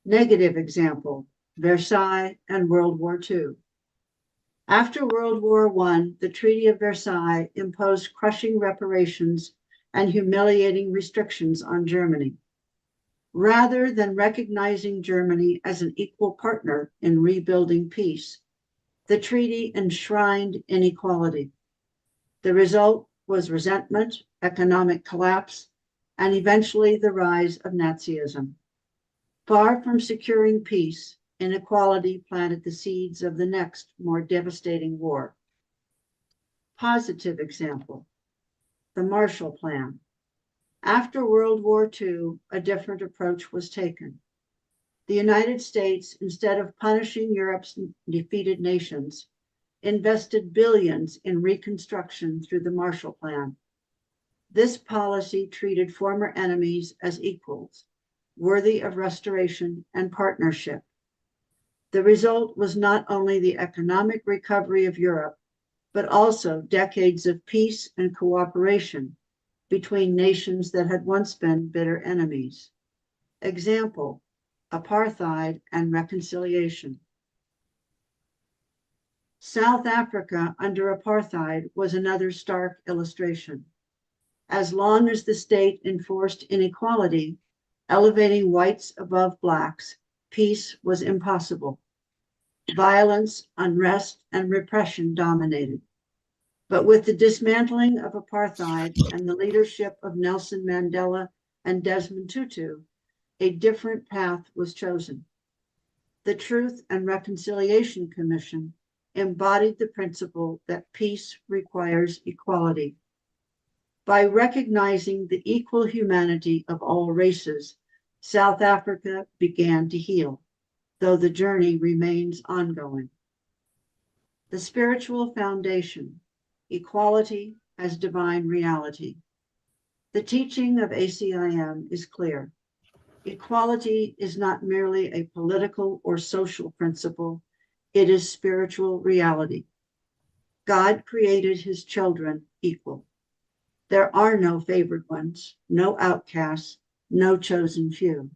Negative example: Versailles and World War II. After World War I, the Treaty of Versailles imposed crushing reparations and humiliating restrictions on Germany. Rather than recognizing Germany as an equal partner in rebuilding peace, the treaty enshrined inequality. The result was resentment, economic collapse, and eventually the rise of Nazism. Far from securing peace, inequality planted the seeds of the next, more devastating war. Positive example: the Marshall Plan. After World War II, a different approach was taken. The United States, instead of punishing Europe's defeated nations, invested billions in reconstruction through the Marshall Plan. This policy treated former enemies as equals, worthy of restoration and partnership. The result was not only the economic recovery of Europe, but also decades of peace and cooperation between nations that had once been bitter enemies. Example, apartheid and reconciliation. South Africa under apartheid was another stark illustration. As long as the state enforced inequality, elevating whites above blacks, peace was impossible. Violence, unrest, and repression dominated. But with the dismantling of apartheid and the leadership of Nelson Mandela and Desmond Tutu, a different path was chosen. The Truth and Reconciliation Commission embodied the principle that peace requires equality. By recognizing the equal humanity of all races, South Africa began to heal, though the journey remains ongoing. The spiritual foundation, equality as divine reality. The teaching of ACIM is clear. Equality is not merely a political or social principle, it is spiritual reality. God created his children equal. There are no favored ones, no outcasts, no chosen few.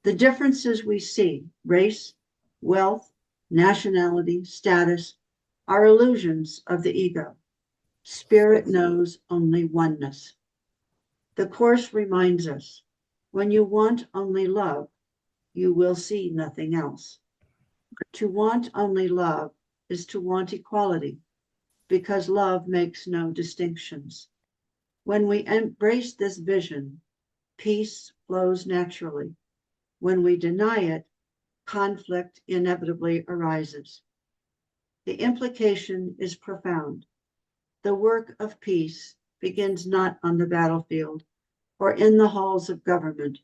The differences we see, race, wealth, nationality, status, are illusions of the ego. Spirit knows only oneness. The Course reminds us, when you want only love, you will see nothing else. To want only love is to want equality, because love makes no distinctions. When we embrace this vision, peace flows naturally. When we deny it, conflict inevitably arises. The implication is profound. The work of peace begins not on the battlefield or in the halls of government,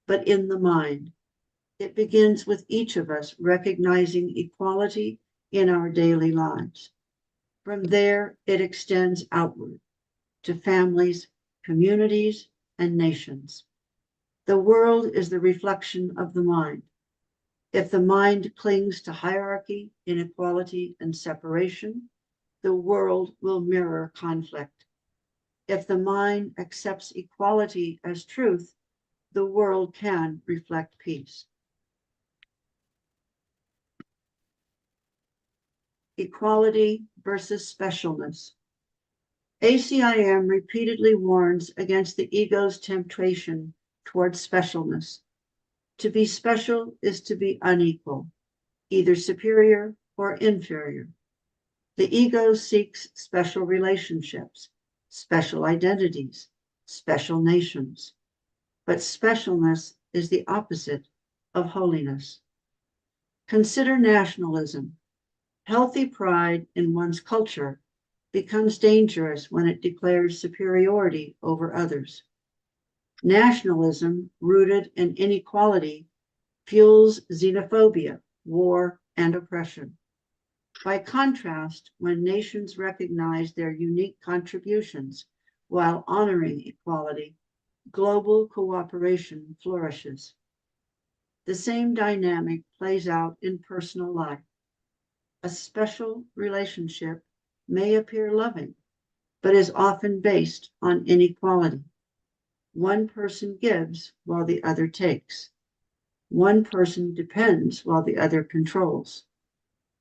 but in the mind. It begins with each of us recognizing equality in our daily lives. From there, it extends outward to families, communities, and nations. The world is the reflection of the mind. If the mind clings to hierarchy, inequality, and separation, the world will mirror conflict. If the mind accepts equality as truth, the world can reflect peace. Equality versus specialness. ACIM repeatedly warns against the ego's temptation towards specialness. To be special is to be unequal, either superior or inferior. The ego seeks special relationships, special identities, special nations. But specialness is the opposite of holiness. Consider nationalism. Healthy pride in one's culture becomes dangerous when it declares superiority over others. Nationalism, rooted in inequality, fuels xenophobia, war, and oppression. By contrast, when nations recognize their unique contributions while honoring equality, global cooperation flourishes. The same dynamic plays out in personal life. A special relationship may appear loving, but is often based on inequality. One person gives while the other takes. One person depends while the other controls.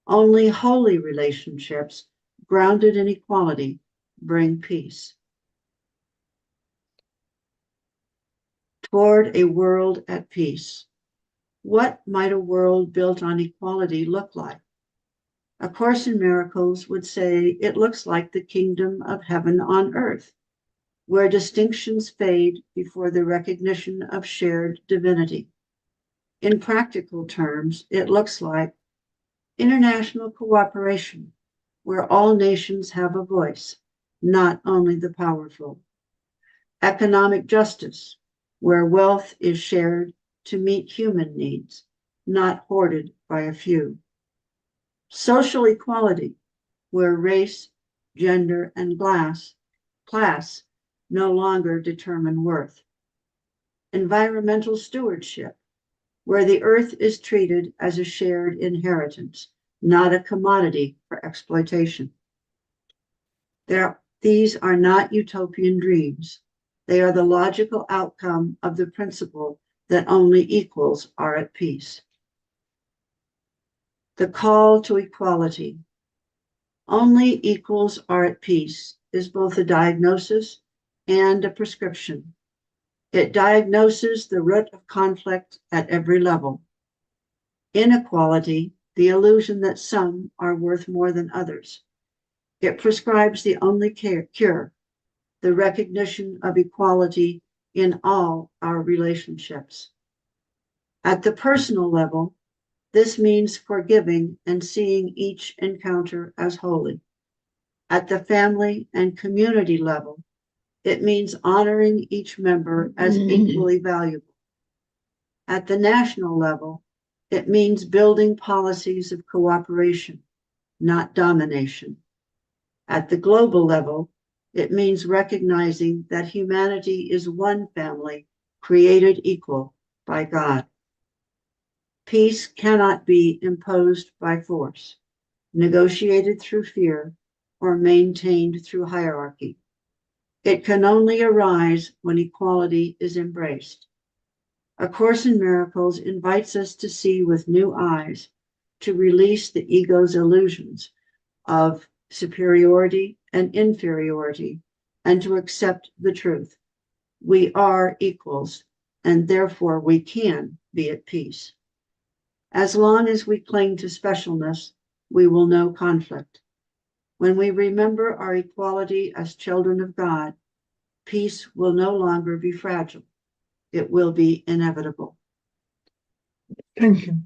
Only holy relationships grounded in equality bring peace. Toward a world at peace. What might a world built on equality look like? A Course in Miracles would say it looks like the kingdom of heaven on earth, where distinctions fade before the recognition of shared divinity. In practical terms, it looks like international cooperation, where all nations have a voice, not only the powerful. Economic justice, where wealth is shared to meet human needs, not hoarded by a few. Social equality, where race, gender, and class no longer determine worth. Environmental stewardship, where the earth is treated as a shared inheritance, not a commodity for exploitation. These are not utopian dreams. They are the logical outcome of the principle that only equals are at peace. The call to equality. Only equals are at peace is both a diagnosis and a prescription. It diagnoses the root of conflict at every level. Inequality, the illusion that some are worth more than others. It prescribes the only cure, the recognition of equality in all our relationships. At the personal level, this means forgiving and seeing each encounter as holy. At the family and community level, it means honoring each member as equally valuable. At the national level, it means building policies of cooperation, not domination. At the global level, it means recognizing that humanity is one family created equal by God. Peace cannot be imposed by force, negotiated through fear, or maintained through hierarchy. It can only arise when equality is embraced. A Course in Miracles invites us to see with new eyes, to release the ego's illusions of superiority and inferiority, and to accept the truth. We are equals, and therefore we can be at peace. As long as we cling to specialness, we will know conflict. When we remember our equality as children of God, peace will no longer be fragile. It will be inevitable. Thank you.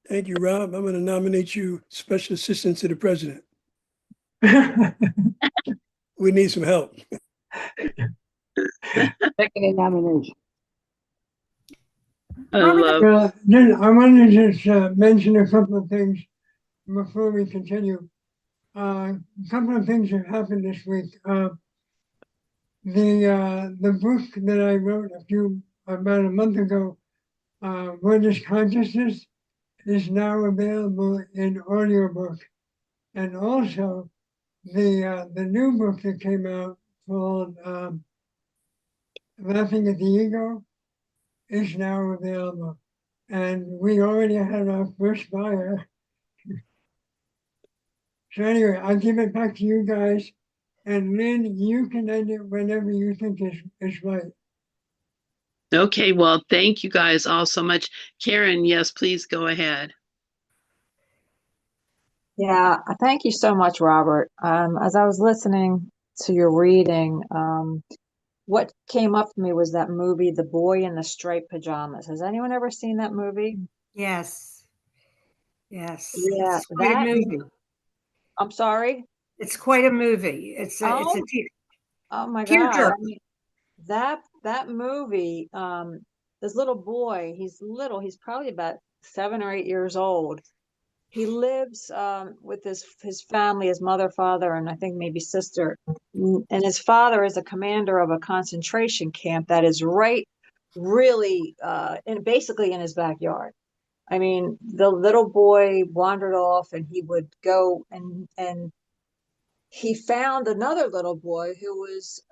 Thank you, Rob. I'm going to nominate you Special Assistant to the President. We need some help. Second nomination. I Robert, love. Well, then I wanted to just mention a couple of things before we continue. A couple of things have happened this week. The book that I wrote about a month ago, What is Consciousness, is now available in audiobook. And also the new book that came out called Laughing at the Ego is now available. And we already had our first buyer. So anyway, I'll give it back to you guys. And Lynn, you can end it whenever you think is right. Okay, well, thank you guys all so much. Karen, yes, please go ahead. Yeah, thank you so much, Robert. As I was listening to your reading, what came up to me was that movie, The Boy in the Striped Pajamas. Has anyone ever seen that movie? yes. Yes. Yeah, It's quite a movie. I'm sorry? It's quite a movie. It's a Oh, oh my God. tearjerker. I mean, that movie, this little boy, he's little, he's probably about 7 or 8 years old. He lives with his family, his mother, father, and I think maybe sister. And his father is a commander of a concentration camp that is really, basically in his backyard. I mean, the little boy wandered off, and he would go and he found another little boy who was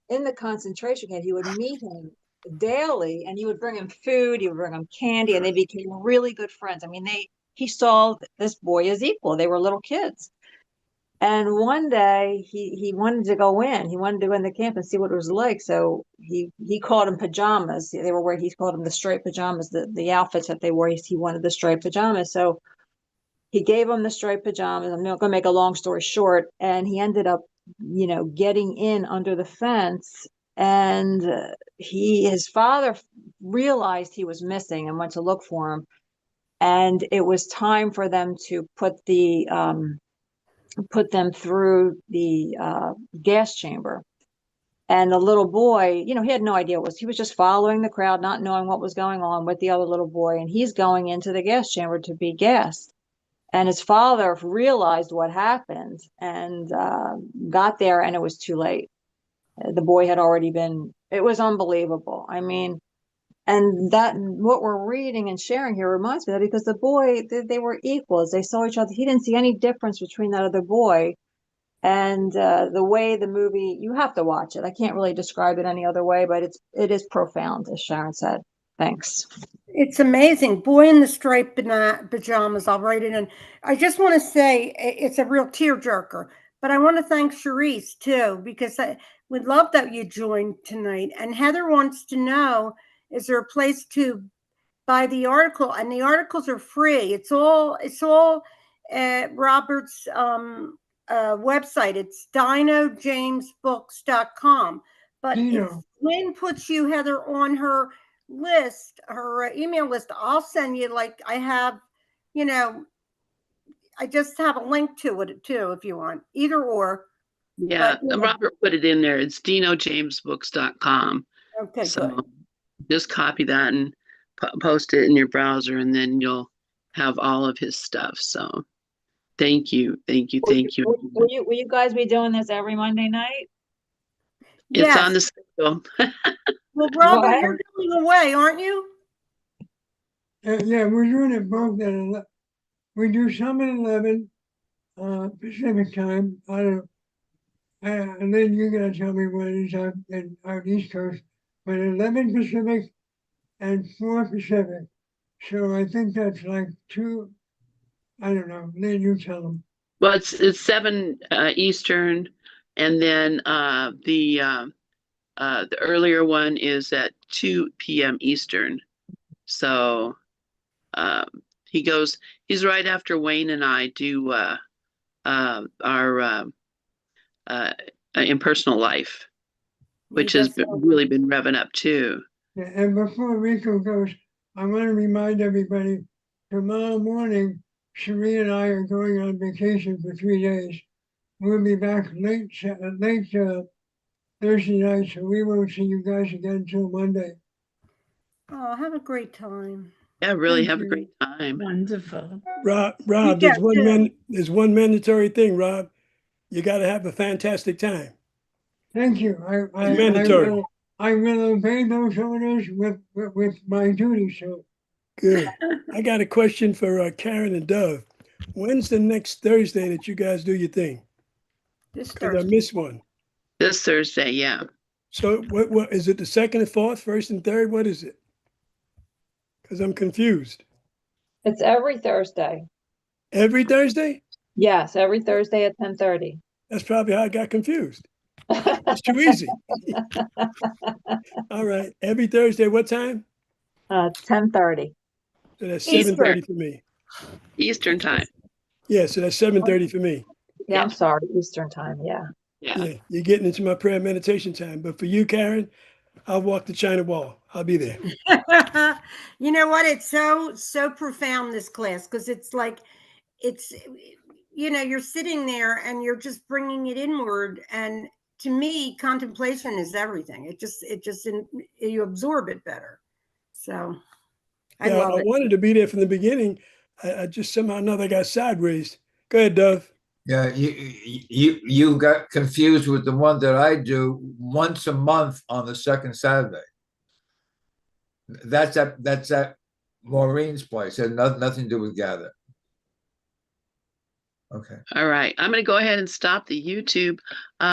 in the concentration camp. He would meet him daily, and he would bring him food, he would bring him candy, and they became really good friends. I mean, he saw this boy as equal. They were little kids. And one day he wanted to go in. He wanted to go in the camp and see what it was like. So he called them pajamas. They were wearing, he called them the striped pajamas, the outfits that they wore. He wanted the striped pajamas. So he gave him the striped pajamas. I'm not going to make a long story short. And he ended up, getting in under the fence. And his father realized he was missing and went to look for him. And it was time for them to put them through the gas chamber. And the little boy, he had no idea he was just following the crowd, not knowing what was going on with the other little boy. And he's going into the gas chamber to be gassed. And his father realized what happened and got there, and it was too late. The boy had already been, it was unbelievable. I mean, And that what we're reading and sharing here reminds me of that, because the boy, they were equals. They saw each other. He didn't see any difference between that other boy. And the way the movie, you have to watch it. I can't really describe it any other way, but it is profound, as Sharon said. Thanks. It's amazing. Boy in the striped pajamas. I'll write it in. I just want to say it's a real tearjerker, but I want to thank Charisse too, because I would love that you joined tonight. And Heather wants to know, is there a place to buy the article? And the articles are free. It's all at Robert's website. It's dinojamesbooks.com. But if Lynn puts you, Heather, on her list, her email list, I'll send you, like, I have, I just have a link to it too, if you want, either or. Yeah, but, Robert put it in there. It's dinojamesbooks.com. Okay, so good. Just copy that and post it in your browser, and then you'll have all of his stuff. So thank you. Will you guys be doing this every Monday night? It's on the schedule. Well, Robert, you're going away, aren't you? Yeah, we're doing it both at 11. We do some at 11 Pacific time. I don't. And then you're gonna tell me what it is out East Coast, but 11 Pacific and 4 Pacific. So I think that's like 2. I don't know. Then you tell them. Well, it's 7 Eastern, and then the earlier one is at 2 p.m. Eastern. So he's right after Wayne and I do our impersonal life, which has really been revving up too. Yeah, and before Rico goes, I want to remind everybody, tomorrow morning, Cherie and I are going on vacation for 3 days. We'll be back late Thursday night, so we won't see you guys again until Monday. Oh, have a great time. Yeah, really have a great time. Wonderful. Rob, there's one mandatory thing, Rob. You got to have a fantastic time. Thank you. Mandatory. I will obey those orders with my duty. So good. I got a question for Karen and Dove. When's the next Thursday that you guys do your thing? This Because Thursday. I missed one. This Thursday, yeah. So what is it? The second and fourth, first and third? What is it? Because I'm confused. It's every Thursday. Every Thursday? Yes, every Thursday at 10:30. That's probably how I got confused. It's too easy. All right. Every Thursday, what time? 10:30. So that's 7:30 for me. Eastern time. Yeah, so that's 7:30 for me. Yeah, I'm sorry, Eastern time. Yeah. Yeah, you're getting into my prayer meditation time. But for you, Karen, I'll walk the China Wall. I'll be there. You know what? It's so profound, this class, because it's like, you're sitting there and you're just bringing it inward. And to me, contemplation is everything. You absorb it better. So I love it. I wanted to be there from the beginning. I just somehow or another got sideways. Go ahead, Dove. Yeah, you got confused with the one that I do once a month on the second Saturday. That's at Maureen's place. It had nothing to do with Gather. Okay. All right. I'm going to go ahead and stop the YouTube.